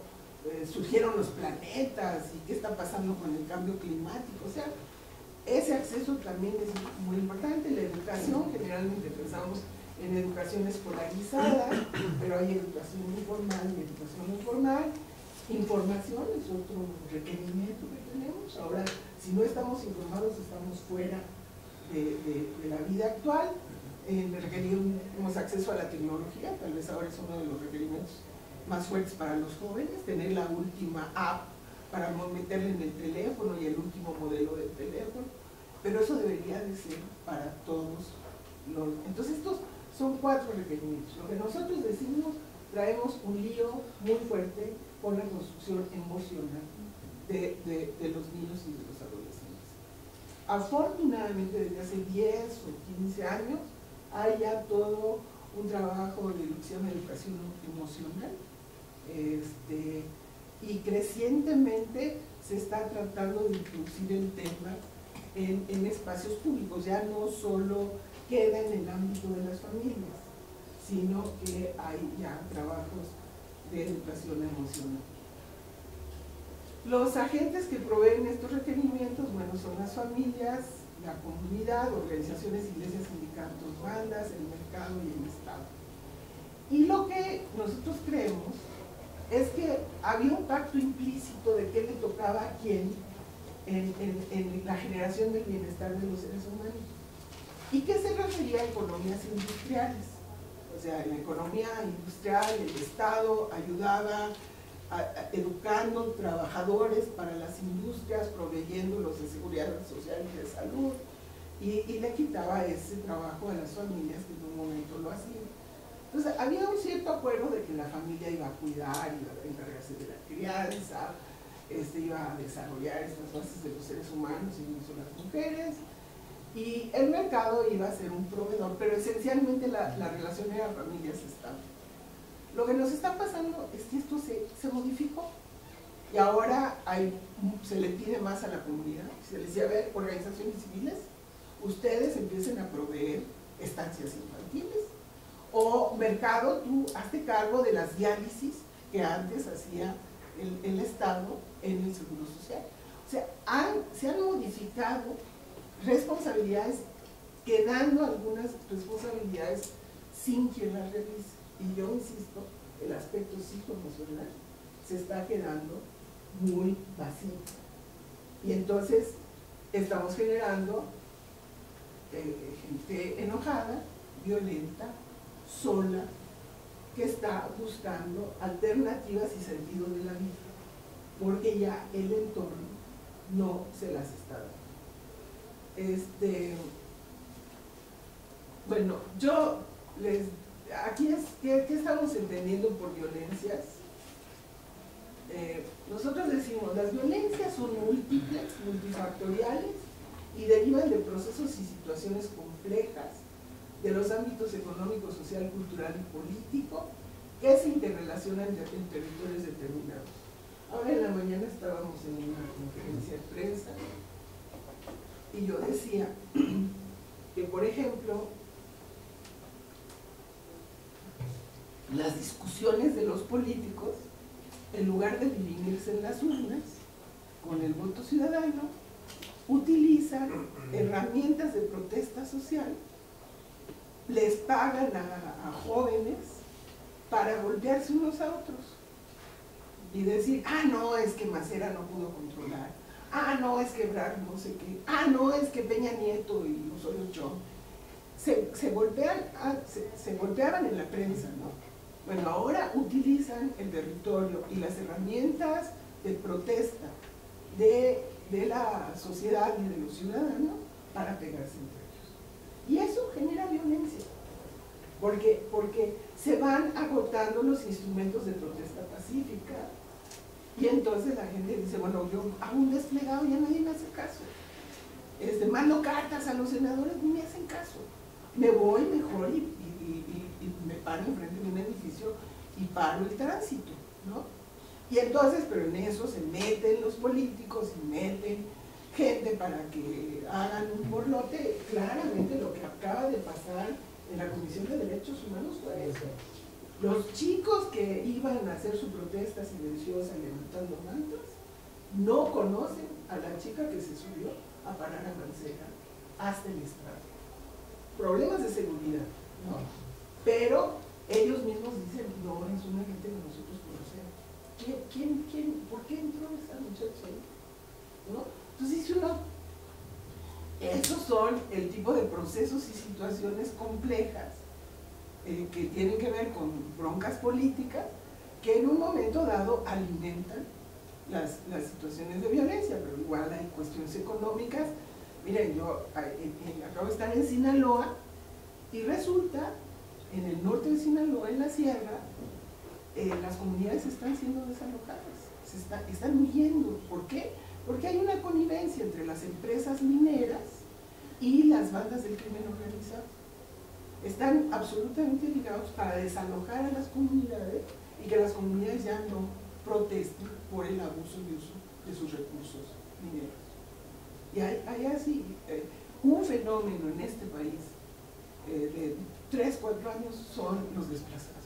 surgieron los planetas y qué está pasando con el cambio climático. O sea, ese acceso también es muy importante. La educación, generalmente pensamos en educación escolarizada, pero hay educación informal y educación no formal. Información es otro requerimiento que tenemos. Ahora, si no estamos informados, estamos fuera de la vida actual. Requerimos acceso a la tecnología, tal vez ahora es uno de los requerimientos más fuertes para los jóvenes, tener la última app para meterle en el teléfono y el último modelo del teléfono, pero eso debería de ser para todos los... Entonces estos son 4 requerimientos. Lo que nosotros decimos, traemos un lío muy fuerte con la construcción emocional de los niños y de los adolescentes. Afortunadamente, desde hace 10 o 15 años, hay ya todo un trabajo de lo que se llama educación emocional, y crecientemente se está tratando de introducir el tema en espacios públicos. Ya no solo queda en el ámbito de las familias, sino que hay ya trabajos de educación emocional. Los agentes que proveen estos requerimientos, bueno, son las familias, la comunidad, organizaciones, iglesias, sindicatos, bandas, el mercado y el Estado. Y lo que nosotros creemos es que había un pacto implícito de qué le tocaba a quién en la generación del bienestar de los seres humanos. ¿Y qué se refería a economías industriales? O sea, en la economía industrial el Estado ayudaba educando trabajadores para las industrias, proveyéndolos de seguridad social y de salud, y le quitaba ese trabajo a las familias que en un momento lo hacían. Entonces había un cierto acuerdo de que la familia iba a cuidar, iba a encargarse de la crianza, iba a desarrollar estas bases de los seres humanos, incluso las mujeres, y el mercado iba a ser un proveedor, pero esencialmente la relación era familias-Estado. Lo que nos está pasando es que esto se modificó y ahora se le pide más a la comunidad. Se les dice, a ver, organizaciones civiles, ustedes empiecen a proveer estancias infantiles, o mercado, tú hazte cargo de las diálisis que antes hacía el Estado en el Seguro Social. O sea, se han modificado responsabilidades, quedando algunas responsabilidades sin quien las realice. Y yo insisto, el aspecto psicoemocional se está quedando muy vacío. Y entonces estamos generando gente enojada, violenta, sola, que está buscando alternativas y sentido de la vida, porque ya el entorno no se las está dando. Bueno, aquí es, ¿qué estamos entendiendo por violencias? Nosotros decimos, las violencias son múltiples, multifactoriales, y derivan de procesos y situaciones complejas de los ámbitos económico, social, cultural y político que se interrelacionan en territorios determinados. Ahora en la mañana estábamos en una conferencia de prensa y yo decía que, por ejemplo, las discusiones de los políticos, en lugar de dirimirse en las urnas, con el voto ciudadano, utilizan herramientas de protesta social, les pagan a jóvenes para golpearse unos a otros y decir, no, es que Mancera no pudo controlar, no, es que Ebrard no sé qué, no, es que Peña Nieto y Osorio Chong se golpeaban en la prensa, ¿no? Bueno, ahora utilizan el territorio y las herramientas de protesta de la sociedad y de los ciudadanos para pegarse entre ellos. Y eso genera violencia, porque se van agotando los instrumentos de protesta pacífica y entonces la gente dice, bueno, yo hago un desplegado y ya nadie me hace caso. mando cartas a los senadores, ni me hacen caso. Me voy mejor y me paro enfrente de un edificio y paro el tránsito, ¿no? Y entonces, pero en eso se meten los políticos y meten gente para que hagan un borlote. Claramente lo que acaba de pasar en la Comisión de Derechos Humanos fue eso. Los chicos que iban a hacer su protesta silenciosa levantando mantas no conocen a la chica que se subió a parar a Mancera hasta el estrado. Problemas de seguridad, ¿no? Pero ellos mismos dicen, no, es una gente que nosotros conocemos. ¿Por qué entró esa muchacha ahí? ¿No? Entonces dice uno, esos son el tipo de procesos y situaciones complejas que tienen que ver con broncas políticas que en un momento dado alimentan las situaciones de violencia, pero igual hay cuestiones económicas. Miren, yo acabo de estar en Sinaloa y resulta, en el norte de Sinaloa, en la sierra, las comunidades están siendo desalojadas, están huyendo. ¿Por qué? Porque hay una connivencia entre las empresas mineras y las bandas del crimen organizado. Están absolutamente ligados para desalojar a las comunidades y que las comunidades ya no protesten por el abuso y uso de sus recursos mineros. Y hay así un fenómeno en este país de 3, 4 años son los desplazados.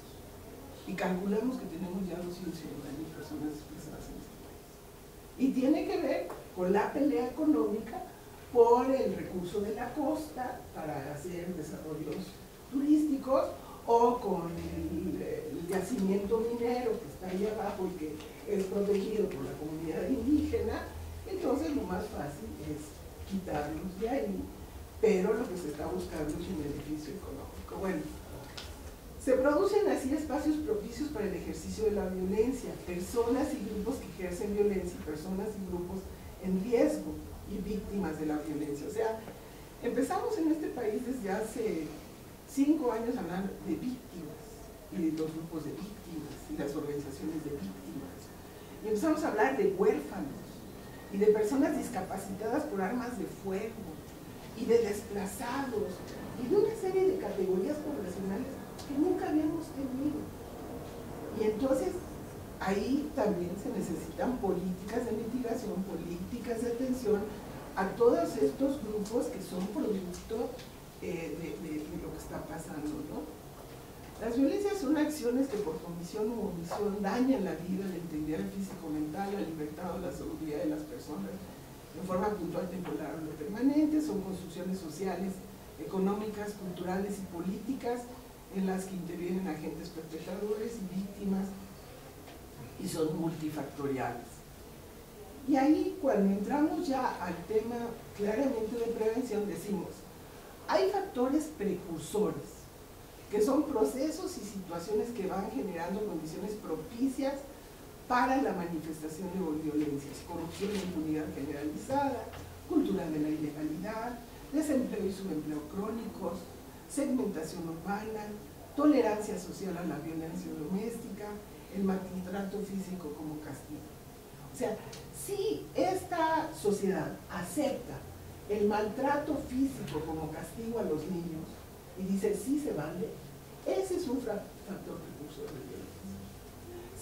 Y calculamos que tenemos ya 250.000 personas desplazadas en este país. Y tiene que ver con la pelea económica por el recurso de la costa para hacer desarrollos turísticos o con el yacimiento minero que está ahí abajo y que es protegido por la comunidad indígena. Entonces lo más fácil es quitarlos de ahí, pero lo que se está buscando es un beneficio económico. Bueno, se producen así espacios propicios para el ejercicio de la violencia, personas y grupos que ejercen violencia y personas y grupos en riesgo y víctimas de la violencia. O sea, empezamos en este país desde hace 5 años a hablar de víctimas y de los grupos de víctimas y las organizaciones de víctimas. Y empezamos a hablar de huérfanos y de personas discapacitadas por armas de fuego y de desplazados y de una serie de categorías poblacionales que nunca habíamos tenido. Y entonces ahí también se necesitan políticas de mitigación, políticas de atención a todos estos grupos que son producto de lo que está pasando, ¿no? Las violencias son acciones que por comisión u omisión dañan la vida, la integridad físico-mental, la libertad o la seguridad de las personas en forma puntual, temporal o permanente. Son construcciones sociales, económicas, culturales y políticas en las que intervienen agentes perpetradores y víctimas y son multifactoriales. Y ahí, cuando entramos ya al tema claramente de prevención, decimos, hay factores precursores, que son procesos y situaciones que van generando condiciones propicias para la manifestación de violencias: corrupción e impunidad generalizada, cultura de la ilegalidad, desempleo y subempleo crónicos, segmentación urbana, tolerancia social a la violencia doméstica, el maltrato físico como castigo. O sea, si esta sociedad acepta el maltrato físico como castigo a los niños y dice sí se vale, ese es un factor precursor de violencia.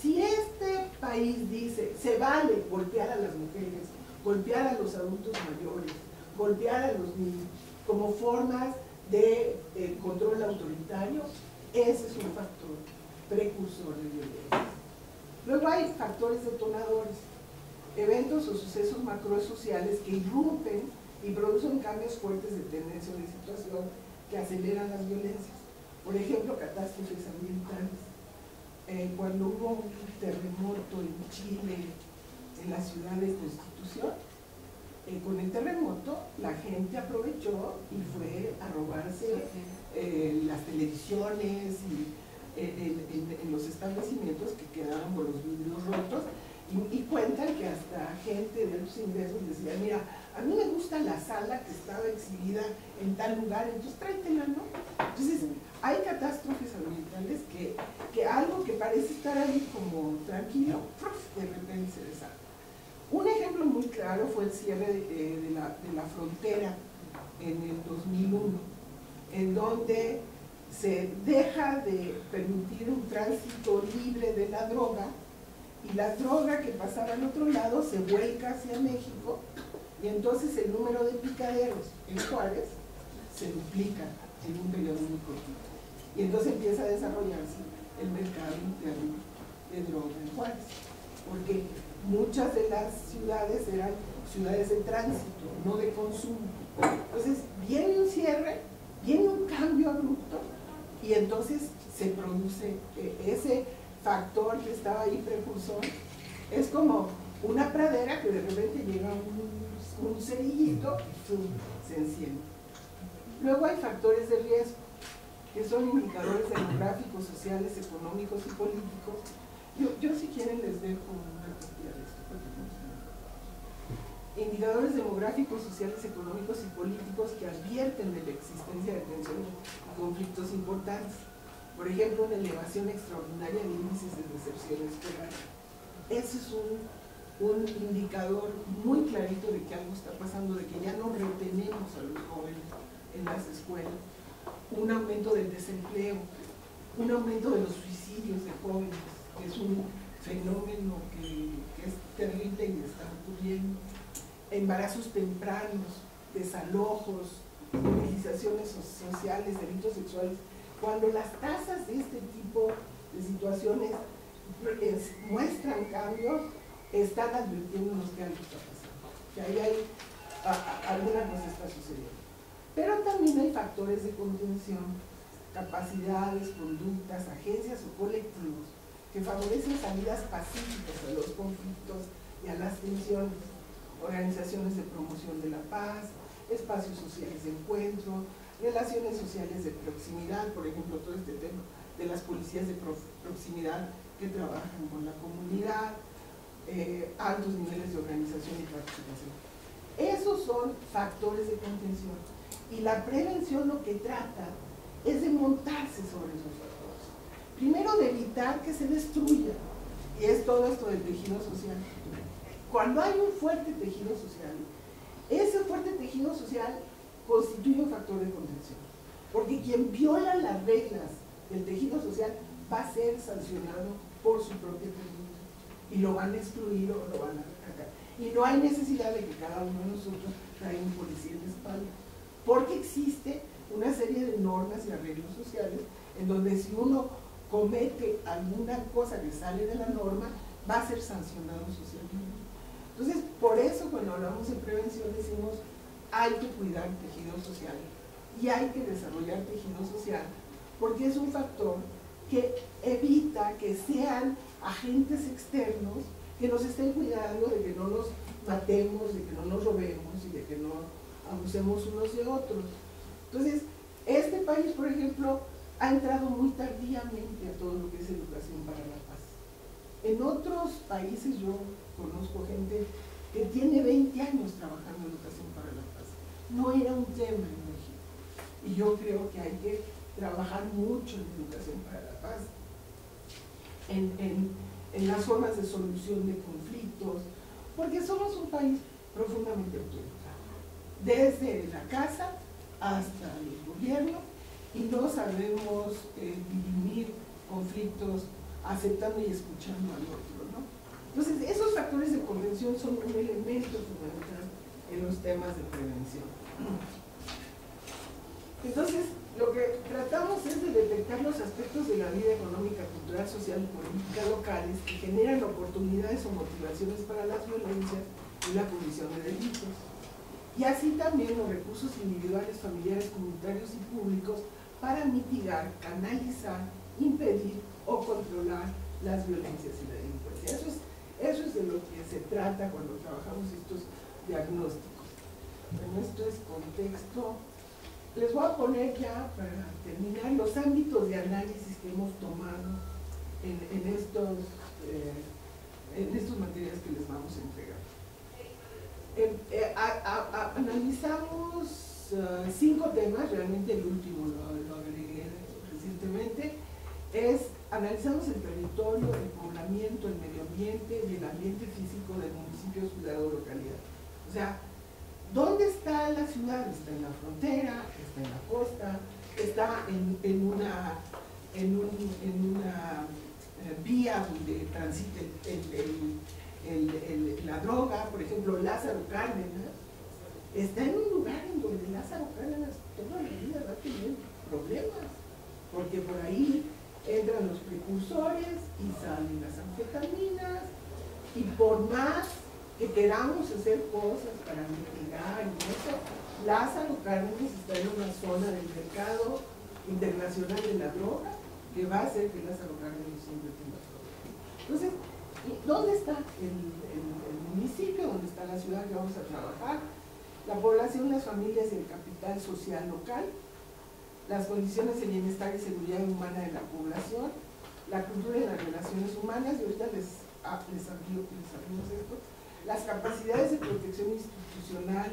Si este país dice se vale golpear a las mujeres, golpear a los adultos mayores, golpear a los niños como formas de control autoritario, ese es un factor precursor de violencia. Luego hay factores detonadores, eventos o sucesos macrosociales que irrumpen y producen cambios fuertes de tendencia o de situación que aceleran las violencias. Por ejemplo, catástrofes ambientales. Cuando hubo un terremoto en Chile, en la ciudad de Constitución, con el terremoto la gente aprovechó y fue a robarse las televisiones y en los establecimientos que quedaron con los vidrios rotos, y cuentan que hasta gente de altos ingresos decía, mira, a mí me gusta la sala que estaba exhibida en tal lugar, entonces tráetela, ¿no? Entonces hay catástrofes ambientales que algo que parece estar ahí como tranquilo, de repente se desata. Un ejemplo muy claro fue el cierre de la frontera en el 2001, en donde se deja de permitir un tránsito libre de la droga, y la droga que pasaba al otro lado se vuelca hacia México, y entonces el número de picaderos en Juárez se duplica en un periodo muy cortito. Y entonces empieza a desarrollarse el mercado interno de droga en Juárez, porque muchas de las ciudades eran ciudades de tránsito, no de consumo. Entonces viene un cierre, viene un cambio abrupto, y entonces se produce ese factor que estaba ahí precursor. Es como una pradera que de repente llega un cerillito y se enciende. Luego hay factores de riesgo, que son indicadores demográficos, sociales, económicos y políticos. Yo si quieren les dejo una copia de esto. Indicadores demográficos, sociales, económicos y políticos que advierten de la existencia de tensiones y conflictos importantes. Por ejemplo, una elevación extraordinaria de índices de deserción escolar. Ese es un indicador muy clarito de que algo está pasando, de que ya no retenemos a los jóvenes en las escuelas. Un aumento del desempleo, un aumento de los suicidios de jóvenes, que es un fenómeno que es terrible y está ocurriendo. Embarazos tempranos, desalojos, movilizaciones sociales, delitos sexuales. Cuando las tasas de este tipo de situaciones muestran cambios, están advirtiéndonos que algo está pasando, que ahí hay alguna cosa está sucediendo. Pero también hay factores de contención, capacidades, conductas, agencias o colectivos que favorecen salidas pacíficas a los conflictos y a las tensiones. Organizaciones de promoción de la paz, espacios sociales de encuentro, relaciones sociales de proximidad, por ejemplo, todo este tema de las policías de proximidad que trabajan con la comunidad, altos niveles de organización y participación. Esos son factores de contención. Y la prevención lo que trata es de montarse sobre esos factores. Primero, de evitar que se destruya, y es todo esto del tejido social. Cuando hay un fuerte tejido social, ese fuerte tejido social constituye un factor de contención, porque quien viola las reglas del tejido social va a ser sancionado por su propia conducta, y lo van a excluir o lo van a atacar. Y no hay necesidad de que cada uno de nosotros traiga un policía en la espalda, porque existe una serie de normas y arreglos sociales en donde si uno comete alguna cosa que sale de la norma, va a ser sancionado socialmente. Entonces, por eso cuando hablamos de prevención decimos hay que cuidar el tejido social y hay que desarrollar tejido social, porque es un factor que evita que sean agentes externos que nos estén cuidando de que no nos matemos, de que no nos robemos y de que no abusemos unos de otros. Entonces, este país, por ejemplo, ha entrado muy tardíamente a todo lo que es educación para la paz. En otros países yo conozco gente que tiene 20 años trabajando en educación para la paz. No era un tema en México. Y yo creo que hay que trabajar mucho en educación para la paz, en las formas de solución de conflictos, porque somos un país profundamente autoritario, desde la casa hasta el gobierno, y no sabemos dirimir conflictos aceptando y escuchando al otro, ¿no? Entonces, esos factores de contención son un elemento fundamental en los temas de prevención. Entonces, lo que tratamos es de detectar los aspectos de la vida económica, cultural, social y política locales que generan oportunidades o motivaciones para las violencias y la comisión de delitos. Y así también los recursos individuales, familiares, comunitarios y públicos para mitigar, canalizar, impedir o controlar las violencias y la delincuencia. Eso es de lo que se trata cuando trabajamos estos diagnósticos. Bueno, esto es contexto. Les voy a poner ya, para terminar, los ámbitos de análisis que hemos tomado en estos materiales que les vamos a entregar. Analizamos 5 temas, realmente el último lo agregué recientemente, es analizamos el territorio, el poblamiento, el medio ambiente y el ambiente físico del municipio, ciudad o localidad. O sea, ¿dónde está la ciudad? Está en la frontera, está en la costa, está en una vía donde transita la droga. Por ejemplo, Lázaro Cárdenas está en un lugar en donde Lázaro Cárdenas toda la vida va a tener problemas, porque por ahí entran los precursores y salen las anfetaminas, y por más que queramos hacer cosas para mitigar y eso, Lázaro Cárdenas está en una zona del mercado internacional de la droga que va a hacer que Lázaro Cárdenas siempre tenga problemas. Entonces, ¿dónde está el municipio? ¿Dónde está la ciudad que vamos a trabajar? La población, las familias y el capital social local, las condiciones de bienestar y seguridad humana de la población, la cultura y las relaciones humanas, y ahorita les abrimos esto, las capacidades de protección institucional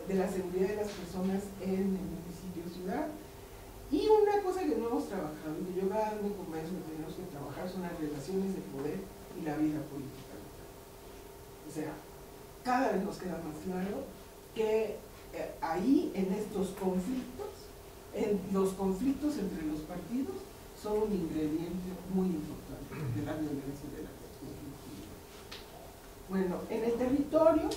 de la seguridad de las personas en el municipio o ciudad. Y una cosa que no hemos trabajado, y que yo cada vez me convenzo que tenemos que trabajar, son las relaciones de poder y la vida política local. O sea, cada vez nos queda más claro que ahí, en estos conflictos, los conflictos entre los partidos son un ingrediente muy importante de la violencia y de la conflictividad. Bueno, en el territorio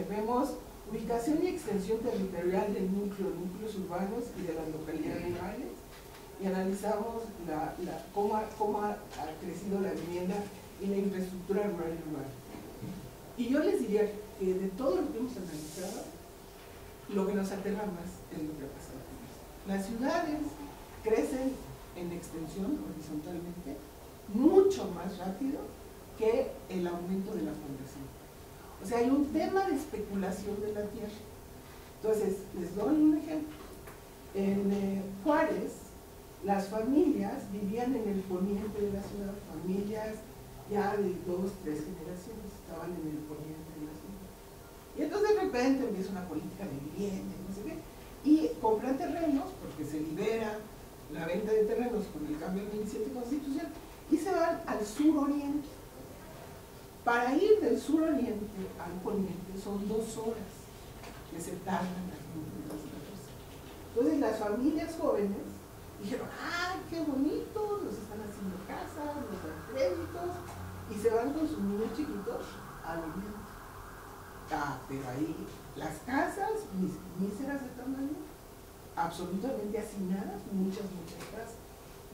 vemos ubicación y extensión territorial del núcleos urbanos y de las localidades rurales, y analizamos cómo ha crecido la vivienda y la infraestructura rural y urbana. Y yo les diría que de todo lo que hemos analizado, lo que nos aterra más es lo que ha pasado. Las ciudades crecen en extensión horizontalmente mucho más rápido que el aumento de la población. O sea, hay un tema de especulación de la tierra. Entonces, les doy un ejemplo. En Juárez, las familias vivían en el poniente de la ciudad, familias ya de 2, 3 generaciones estaban en el poniente de la ciudad. Y entonces de repente empieza una política de vivienda, no sé qué, y compran terrenos, porque se libera la venta de terrenos con el cambio del 27 Constitución, y se van al suroriente. Para ir del suroriente al poniente son 2 horas que se tardan las personas. Entonces las familias jóvenes dijeron, ¡ay, qué bonito! Nos están haciendo casas, nos dan créditos, y se van con sus niños chiquitos al oriente. Pero ahí las casas, míseras de tamaño, absolutamente hacinadas, muchas casas,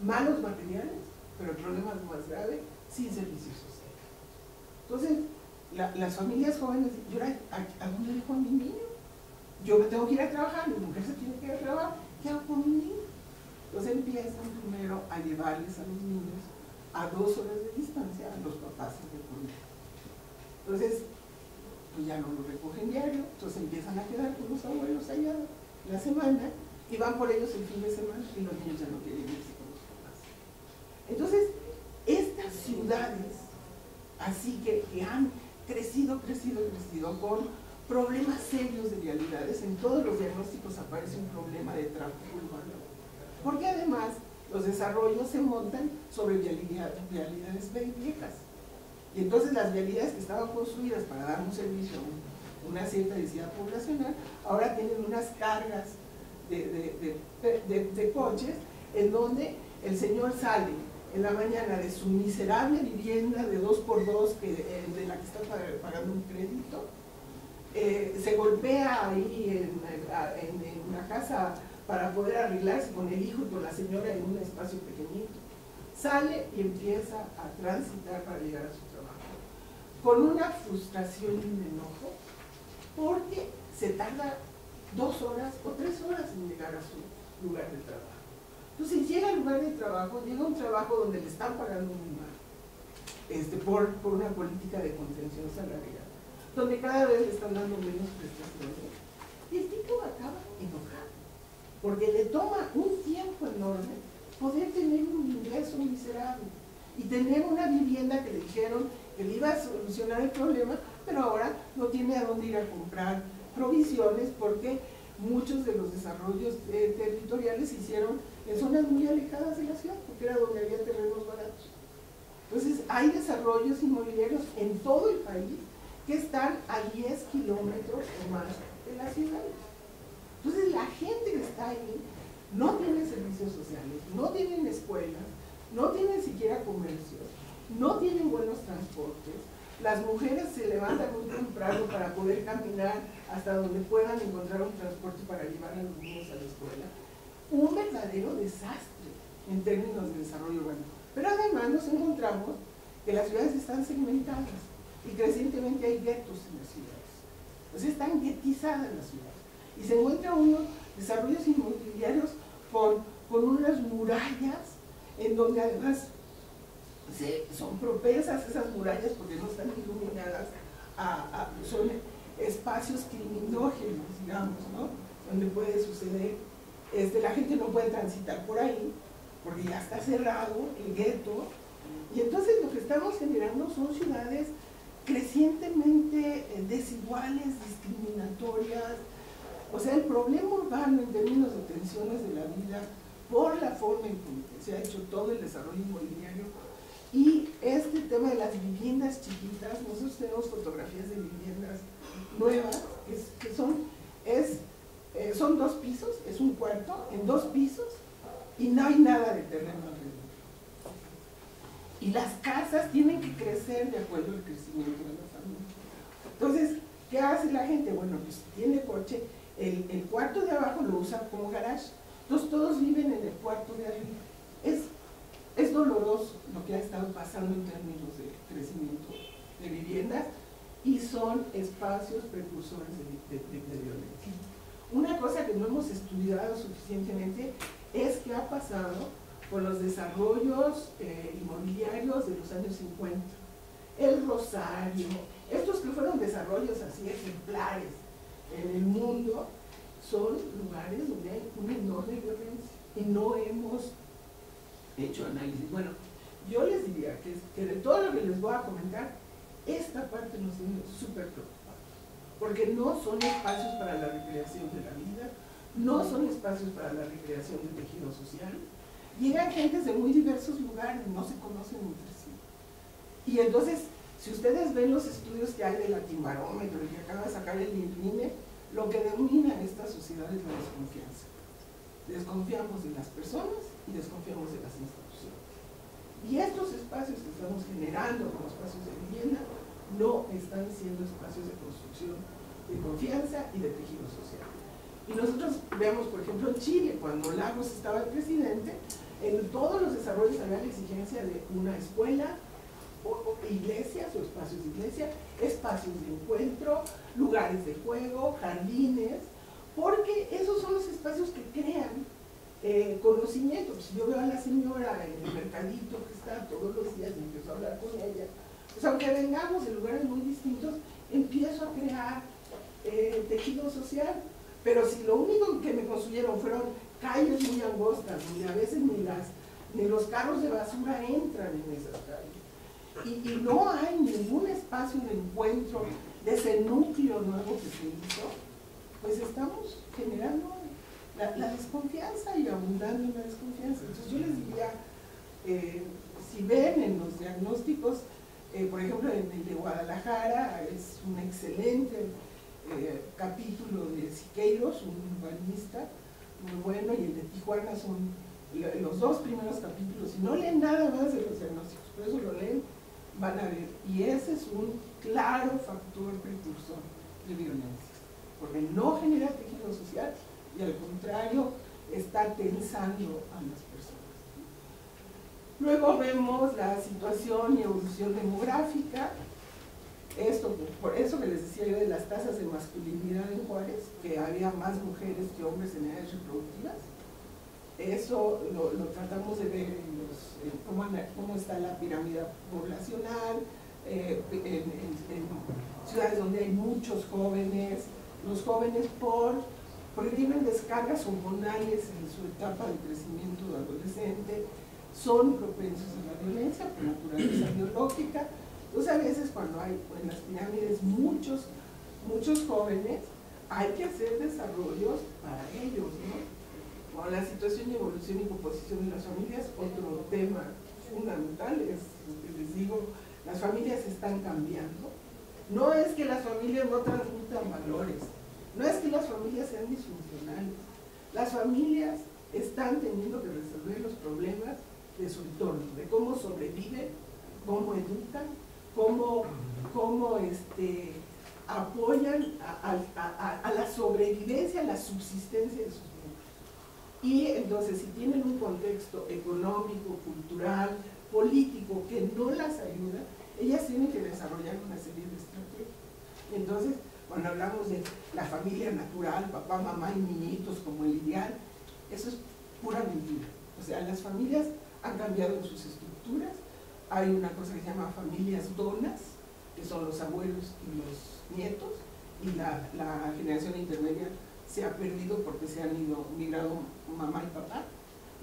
malos materiales, pero el problema más grave, sin servicios sociales. Entonces, las familias jóvenes dicen, ¿yo a dónde dejo a mi niño? Yo me tengo que ir a trabajar, mi mujer se tiene que ir a trabajar, ¿qué hago con mi niño? Entonces empiezan primero a llevarles a los niños a 2 horas de distancia a los papás de colegio. Entonces, pues ya no lo recogen diario, entonces empiezan a quedar con los abuelos allá la semana y van por ellos el fin de semana y los niños ya no quieren irse con los papás. Entonces, estas ciudades, así que han crecido con problemas serios de vialidades, en todos los diagnósticos aparece un problema de tráfico urbano, porque además los desarrollos se montan sobre vialidades viejas. Y entonces las vialidades que estaban construidas para dar un servicio a una cierta densidad poblacional, ahora tienen unas cargas de coches, en donde el señor sale en la mañana de su miserable vivienda de 2x2 de la que está pagando un crédito, se golpea ahí en una casa para poder arreglarse con el hijo y con la señora en un espacio pequeñito, sale y empieza a transitar para llegar a su trabajo, con una frustración y un enojo, porque se tarda 2 horas o 3 horas en llegar a su lugar de trabajo. Entonces llega al lugar de trabajo, llega a un trabajo donde le están pagando muy mal, por una política de contención salarial, donde cada vez le están dando menos prestaciones, y el tipo acaba enojado, porque le toma un tiempo enorme poder tener un ingreso miserable y tener una vivienda que le dijeron que le iba a solucionar el problema, pero ahora no tiene a dónde ir a comprar provisiones, porque muchos de los desarrollos territoriales se hicieron en zonas muy alejadas de la ciudad, porque era donde había terrenos baratos. Entonces, hay desarrollos inmobiliarios en todo el país que están a 10 kilómetros o más de las ciudades. Entonces, la gente que está ahí no tiene servicios sociales, no tienen escuelas, no tienen siquiera comercios, no tienen buenos transportes. Las mujeres se levantan muy temprano para poder caminar hasta donde puedan encontrar un transporte para llevar a los niños a la escuela. Un verdadero desastre en términos de desarrollo urbano. Pero además nos encontramos que las ciudades están segmentadas y crecientemente hay guetos en las ciudades. O sea, están guetizadas las ciudades. Y se encuentran unos desarrollos inmobiliarios con unas murallas en donde además son propensas esas murallas porque no están iluminadas, son espacios criminógenos, digamos, ¿no? Donde puede suceder, la gente no puede transitar por ahí porque ya está cerrado el gueto, y entonces lo que estamos generando son ciudades crecientemente desiguales, discriminatorias. O sea, el problema urbano en términos de tensiones de la vida por la forma en que se ha hecho todo el desarrollo inmobiliario y este tema de las viviendas chiquitas. Nosotros tenemos fotografías de viviendas nuevas que son 2 pisos, es un cuarto en 2 pisos y no hay nada de terreno alrededor. Y las casas tienen que crecer de acuerdo al crecimiento de la familia. Entonces, ¿qué hace la gente? Bueno, pues tiene coche, el cuarto de abajo lo usa como garage, entonces todos viven en el cuarto de arriba. Es doloroso lo que ha estado pasando en términos de crecimiento de viviendas y son espacios precursores de violencia. Una cosa que no hemos estudiado suficientemente es qué ha pasado con los desarrollos inmobiliarios de los años 50. El Rosario, estos que fueron desarrollos así ejemplares en el mundo, son lugares donde hay una enorme violencia y no hemos hecho análisis. Bueno, yo les diría que de todo lo que les voy a comentar, esta parte nos tiene súper preocupados, porque no son espacios para la recreación de la vida, no son espacios para la recreación del tejido social. Llegan gentes de muy diversos lugares, no se conocen entre sí. Y entonces, si ustedes ven los estudios que hay del Latimbarómetro, el que acaba de sacar el INE, lo que domina en esta sociedad es la desconfianza. Desconfiamos de las personas y desconfiamos de las instituciones. Y estos espacios que estamos generando como espacios de vivienda no están siendo espacios de construcción de confianza y de tejido social. Y nosotros vemos, por ejemplo, en Chile, cuando Lagos estaba el presidente, en todos los desarrollos había la exigencia de una escuela, o iglesias o espacios de iglesia, espacios de encuentro, lugares de juego, jardines, porque esos son los espacios que crean conocimiento. Si yo veo a la señora en el mercadito que está todos los días y empiezo a hablar con ella, pues aunque vengamos de lugares muy distintos, empiezo a crear tejido social. Pero si lo único que me construyeron fueron calles muy angostas, donde a veces ni los carros de basura entran en esas calles, y no hay ningún espacio de encuentro de ese núcleo nuevo que se hizo, pues estamos generando la desconfianza y abundando en la desconfianza. Entonces yo les diría, si ven en los diagnósticos, por ejemplo en el de Guadalajara es un excelente capítulo de Siqueiros, un urbanista muy bueno, y el de Tijuana son los 2 primeros capítulos. Si no leen nada más de los diagnósticos, por eso lo leen, van a ver, y ese es un claro factor precursor de violencia, porque no genera tejido social y al contrario está tensando a las personas. Luego vemos la situación y evolución demográfica. Esto, por eso que les decía yo de las tasas de masculinidad en Juárez, que había más mujeres que hombres en edades reproductivas. Eso lo tratamos de ver en cómo está la pirámide poblacional, en ciudades donde hay muchos jóvenes. Los jóvenes porque tienen descargas hormonales en su etapa de crecimiento adolescente, son propensos a la violencia por naturaleza biológica. Entonces a veces cuando hay en las pirámides muchos jóvenes, hay que hacer desarrollos para ellos, ¿no? Bueno, la situación y evolución y composición de las familias, otro tema fundamental es lo que les digo, las familias están cambiando. No es que las familias no transmitan valores, no es que las familias sean disfuncionales, las familias están teniendo que resolver los problemas de su entorno, de cómo sobreviven, cómo educan, cómo apoyan a la sobrevivencia, a la subsistencia de sus miembros. Y entonces, si tienen un contexto económico, cultural, político que no las ayuda, ellas tienen que desarrollar una serie de estrategias. Entonces, cuando hablamos de la familia natural, papá, mamá y niñitos como el ideal, eso es pura mentira. O sea, las familias han cambiado en sus estructuras. Hay una cosa que se llama familias donas, que son los abuelos y los nietos, y la generación intermedia se ha perdido porque se han migrado mamá y papá,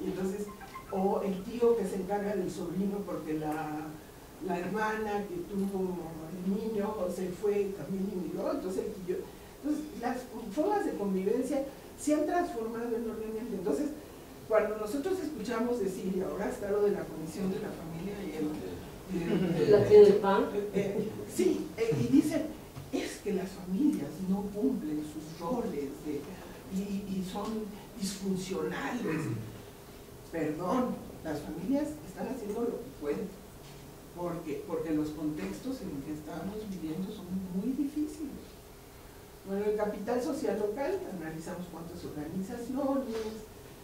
y entonces, o el tío que se encarga del sobrino porque la hermana que tuvo el niño se fue y también inmigró, entonces las formas de convivencia se han transformado enormemente. Entonces, cuando nosotros escuchamos decir, y ahora está lo de la Comisión de la Familia y la tiene el PAN, sí, y dicen, es que las familias no cumplen sus roles y son disfuncionales. Perdón, las familias están haciendo lo que pueden, porque los contextos en los que estamos viviendo son muy difíciles. Bueno, el capital social local, analizamos cuántas organizaciones,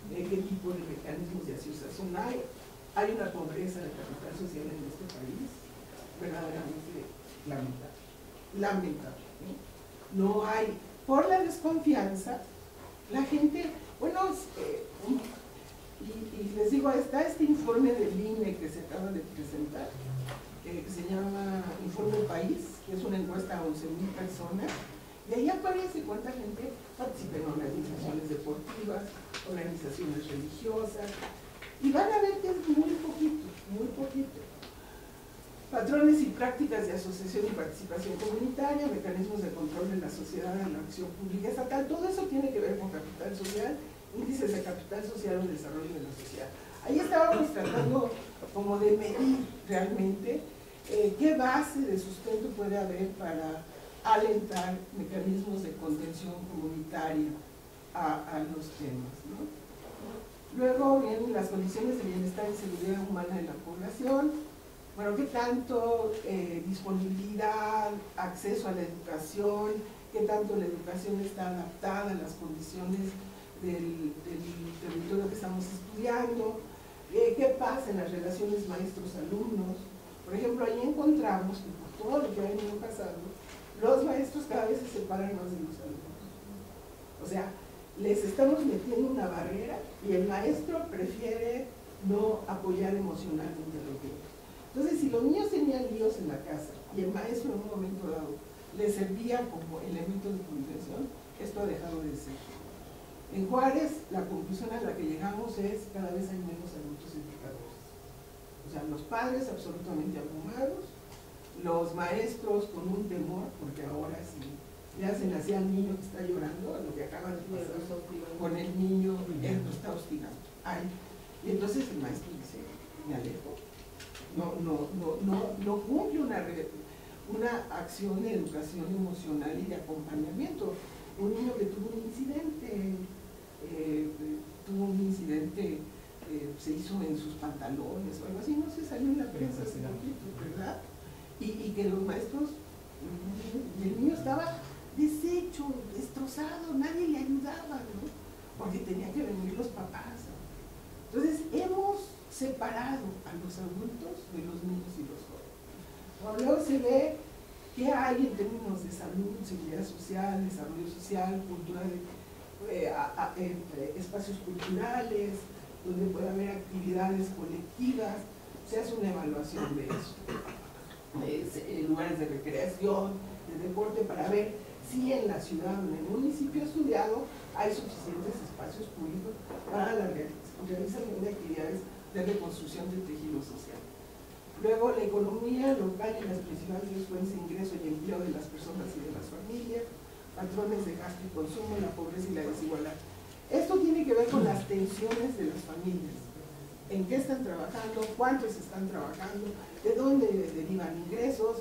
qué tipo de mecanismos de asociación hay. Hay una pobreza de capital social en este país verdaderamente lamentable. No hay, por la desconfianza, la gente, bueno, y les digo, está este informe del INE que se acaba de presentar, que se llama Informe País, que es una encuesta a 11,000 personas, y ahí aparece cuánta gente participa en organizaciones deportivas, organizaciones religiosas, y van a ver que es muy poquito, muy poquito. Patrones y prácticas de asociación y participación comunitaria, mecanismos de control de la sociedad en la acción pública estatal, todo eso tiene que ver con capital social, índices de capital social o desarrollo de la sociedad. Ahí estábamos tratando como de medir realmente qué base de sustento puede haber para alentar mecanismos de contención comunitaria a los temas, ¿no? Luego vienen las condiciones de bienestar y seguridad humana de la población. Bueno, ¿qué tanto disponibilidad, acceso a la educación, qué tanto la educación está adaptada a las condiciones del territorio que estamos estudiando? ¿Qué pasa en las relaciones maestros-alumnos? Por ejemplo, ahí encontramos que por todo lo que ha venido pasando, los maestros cada vez se separan más de los alumnos. O sea, les estamos metiendo una barrera y el maestro prefiere no apoyar emocionalmente a los niños. Entonces, si los niños tenían líos en la casa y el maestro en un momento dado les servía como elemento de contención, esto ha dejado de ser. En Juárez, la conclusión a la que llegamos es cada vez hay menos adultos educadores. O sea, los padres absolutamente abrumados, los maestros con un temor, porque ahora sí le hacen así al niño que está llorando, a lo que acaba de pasar con el niño, él lo está hostigando. Ay. Y entonces el maestro dice, me alejo. No cumple una acción de educación emocional y de acompañamiento. Un niño que tuvo un incidente, se hizo en sus pantalones o algo así, no se salió en la prensa hace poquito, ¿verdad? Y que los maestros, el niño estaba deshecho, destrozado, nadie le ayudaba, ¿no? Porque tenían que venir los papás, ¿no? Entonces hemos separado a los adultos de los niños y los jóvenes. Bueno, luego se ve qué hay en términos de salud, seguridad social, desarrollo social, cultura espacios culturales, donde puede haber actividades colectivas, se hace una evaluación de eso. Lugares de recreación, de deporte, para ver si en la ciudad o en el municipio estudiado hay suficientes espacios públicos para la realización de actividades de reconstrucción del tejido social. Luego, la economía local y las principales fuentes de ingreso y empleo de las personas y de las familias, patrones de gasto y consumo, la pobreza y la desigualdad. Esto tiene que ver con las tensiones de las familias. En qué están trabajando, cuántos están trabajando, de dónde derivan ingresos.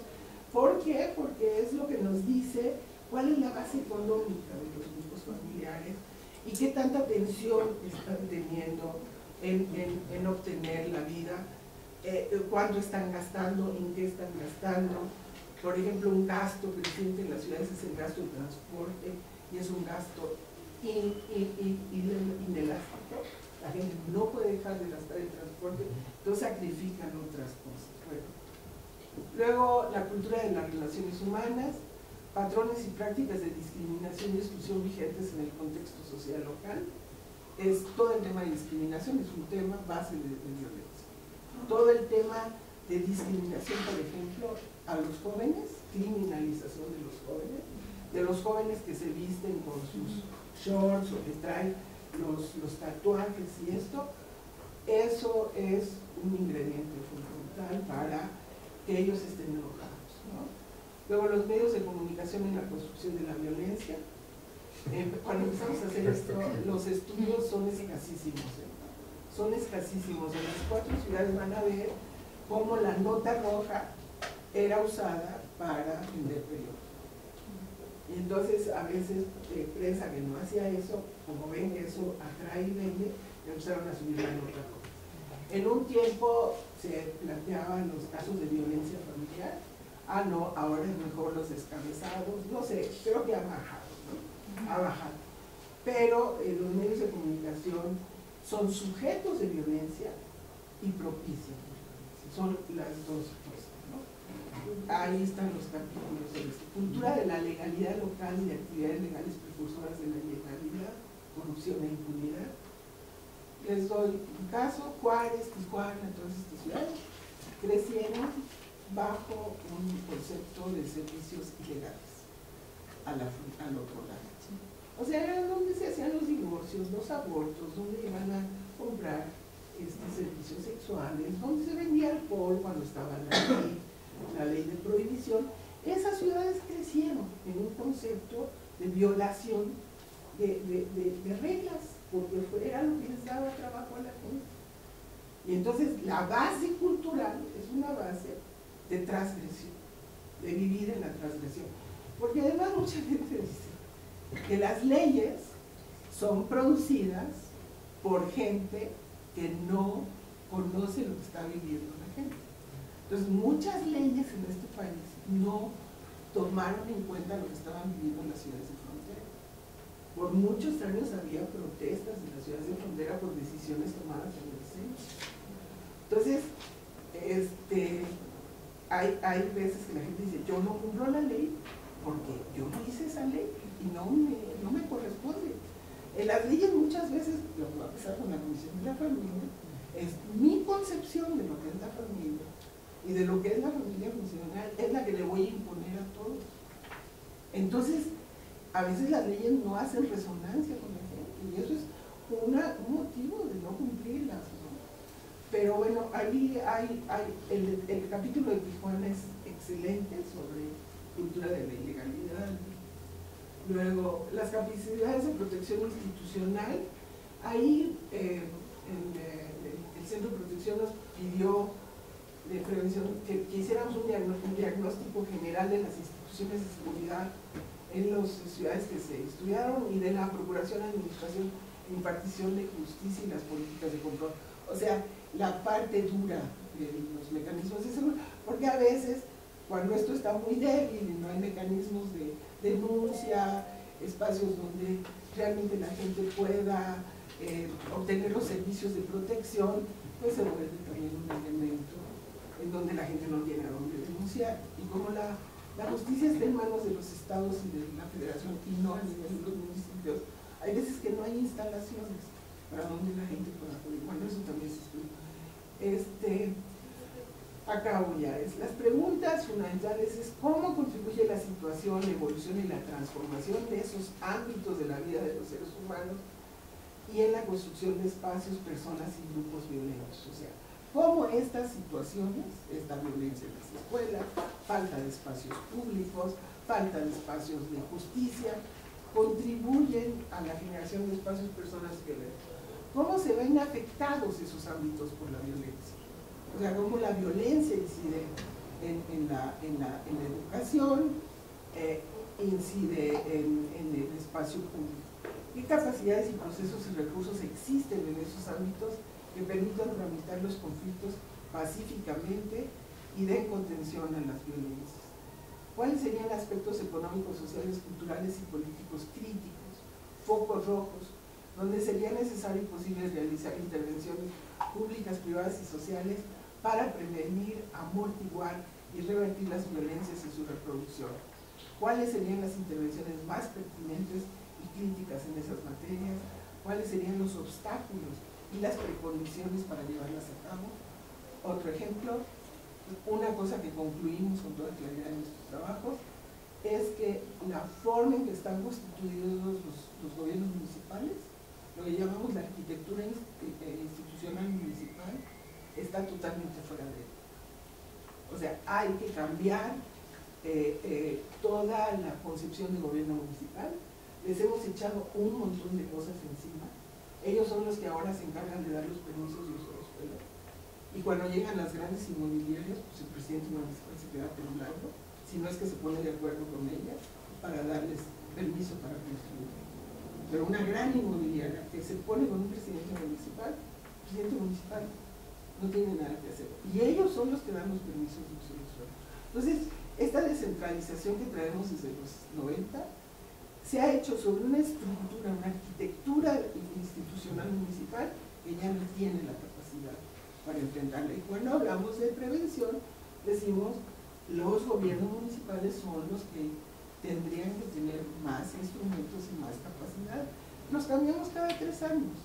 ¿Por qué? Porque es lo que nos dice cuál es la base económica de los grupos familiares y qué tanta tensión están teniendo en obtener la vida, cuánto están gastando, en qué están gastando. Por ejemplo, un gasto creciente en las ciudades es el gasto de transporte y es un gasto inelástico. La gente no puede dejar de gastar en transporte, entonces sacrifican otras cosas. Bueno. Luego, la cultura de las relaciones humanas, patrones y prácticas de discriminación y exclusión vigentes en el contexto social local. Es todo el tema de discriminación, es un tema base de violencia. Todo el tema de discriminación, por ejemplo, a los jóvenes, criminalización de los jóvenes que se visten con sus shorts o que traen los tatuajes y esto, eso es un ingrediente fundamental para que ellos estén enojados, ¿no? Luego, los medios de comunicación en la construcción de la violencia. Cuando empezamos a hacer esto, los estudios son escasísimos, son escasísimos. En las 4 ciudades van a ver cómo la nota roja era usada para vender periódicos. Y entonces a veces prensa que no hacía eso, como ven que eso atrae y vende, empezaron a subir la nota roja. En un tiempo se planteaban los casos de violencia familiar. Ah, no, ahora es mejor los descabezados, no sé, creo que ha bajado, ¿no? Ha bajado. Pero los medios de comunicación son sujetos de violencia y propician violencia. Son las dos cosas, ¿no? Ahí están los capítulos de esto. Cultura de la legalidad local y de actividades legales precursoras de la ilegalidad, corrupción e impunidad. Les doy un caso: Juárez, Tijuana, todas estas ciudades crecieron bajo un concepto de servicios ilegales al otro lado. O sea, era donde se hacían los divorcios, los abortos, donde iban a comprar servicios sexuales, donde se vendía alcohol cuando estaba la ley de prohibición. Esas ciudades crecieron en un concepto de violación de reglas, porque era lo que les daba trabajo a la gente. Y entonces la base cultural es una base de transgresión, de vivir en la transgresión. Porque además mucha gente dice que las leyes son producidas por gente que no conoce lo que está viviendo la gente. Entonces muchas leyes en este país no tomaron en cuenta lo que estaban viviendo en las ciudades de frontera. Por muchos años había protestas en las ciudades de frontera por decisiones tomadas en el centro. Entonces, hay veces que la gente dice, yo no cumplo la ley porque yo no hice esa ley y no me corresponde. En las leyes muchas veces, lo que va a pasar con la Comisión de la Familia, es mi concepción de lo que es la familia y de lo que es la familia funcional, es la que le voy a imponer a todos. Entonces, a veces las leyes no hacen resonancia con la gente y eso es un motivo de no cumplirlas, ¿no? Pero bueno, ahí hay el capítulo de Tijuana es excelente sobre cultura de la ilegalidad. Luego, las capacidades de protección institucional. Ahí el Centro de Protección nos pidió de prevención que hiciéramos un diagnóstico general de las instituciones de seguridad en las ciudades que se estudiaron y de la Procuración, Administración e Impartición de Justicia y las políticas de control. O sea, la parte dura de los mecanismos de seguridad, porque a veces cuando esto está muy débil y no hay mecanismos de denuncia, espacios donde realmente la gente pueda obtener los servicios de protección, pues se vuelve también un elemento en donde la gente no tiene a dónde denunciar. Y como la justicia está en manos de los estados y de la federación y no a nivel de los municipios, hay veces que no hay instalaciones para donde la gente pueda acudir. Bueno, eso también se estudia. Acabo ya. Las preguntas fundamentales es cómo contribuye la situación, la evolución y la transformación de esos ámbitos de la vida de los seres humanos y en la construcción de espacios, personas y grupos violentos. O sea, cómo estas situaciones, esta violencia en las escuelas, falta de espacios públicos, falta de espacios de justicia, contribuyen a la generación de espacios personas violentas. ¿Cómo se ven afectados esos ámbitos por la violencia? O sea, cómo la violencia incide en la educación, incide en el espacio público. ¿Qué capacidades y procesos y recursos existen en esos ámbitos que permitan tramitar los conflictos pacíficamente y den contención a las violencias? ¿Cuáles serían aspectos económicos, sociales, culturales y políticos críticos, focos rojos, donde sería necesario y posible realizar intervenciones públicas, privadas y sociales para prevenir, amortiguar y revertir las violencias y su reproducción? ¿Cuáles serían las intervenciones más pertinentes y críticas en esas materias? ¿Cuáles serían los obstáculos y las precondiciones para llevarlas a cabo? Otro ejemplo, una cosa que concluimos con toda claridad en nuestros trabajos es que la forma en que están constituidos los gobiernos municipales, lo que llamamos la arquitectura institucional municipal, está totalmente fuera de él. O sea, hay que cambiar toda la concepción de gobierno municipal. Les hemos echado un montón de cosas encima. Ellos son los que ahora se encargan de dar los permisos de uso de suelo. Y cuando llegan las grandes inmobiliarias, pues el presidente municipal se queda temblando, si no es que se pone de acuerdo con ellas para darles permiso para construir. Pero una gran inmobiliaria que se pone con un presidente municipal no tiene nada que hacer. Y ellos son los que dan los permisos de uso de suelo. Entonces, esta descentralización que traemos desde los 90 se ha hecho sobre una estructura, una arquitectura institucional municipal que ya no tiene la capacidad para enfrentarla. Y cuando hablamos de prevención, decimos los gobiernos municipales son los que tendrían que tener más instrumentos y más capacidad. Los cambiamos cada 3 años.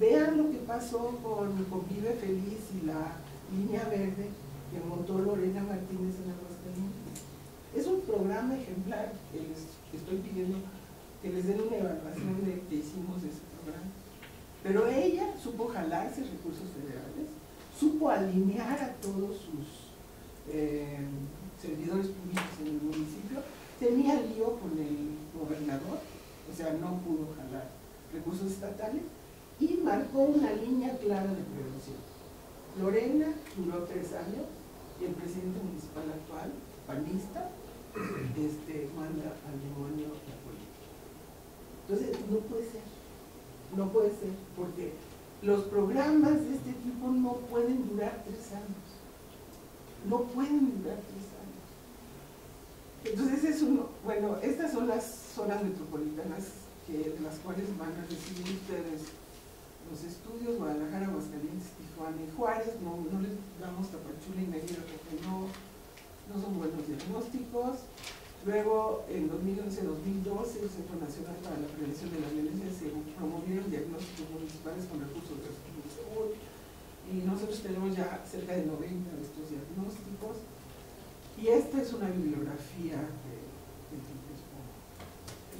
Vean lo que pasó con Vive Feliz y la línea verde que montó Lorena Martínez en Aguascalientes. Es un programa ejemplar que les estoy pidiendo que les den una evaluación de que hicimos de ese programa. Pero ella supo jalarse recursos federales, supo alinear a todos sus servidores públicos en el municipio, tenía lío con el gobernador, o sea, no pudo jalar recursos estatales, y marcó una línea clara de prevención. Lorena duró 3 años y el presidente municipal actual, panista, manda al demonio la política. Entonces, no puede ser, porque los programas de este tipo no pueden durar 3 años. No pueden durar 3 años. Entonces, bueno, estas son las zonas metropolitanas de las cuales van a recibir ustedes los estudios: Guadalajara, Aguascalientes, Tijuana y Juárez. No les damos Tapachula y Mérida porque no son buenos diagnósticos. Luego, en 2011-2012, el Centro Nacional para la Prevención de la Violencia se promovieron diagnósticos municipales con recursos de salud, y nosotros tenemos ya cerca de 90 de estos diagnósticos, y esta es una bibliografía de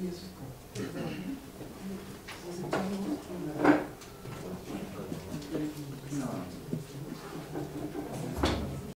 y eso es todo.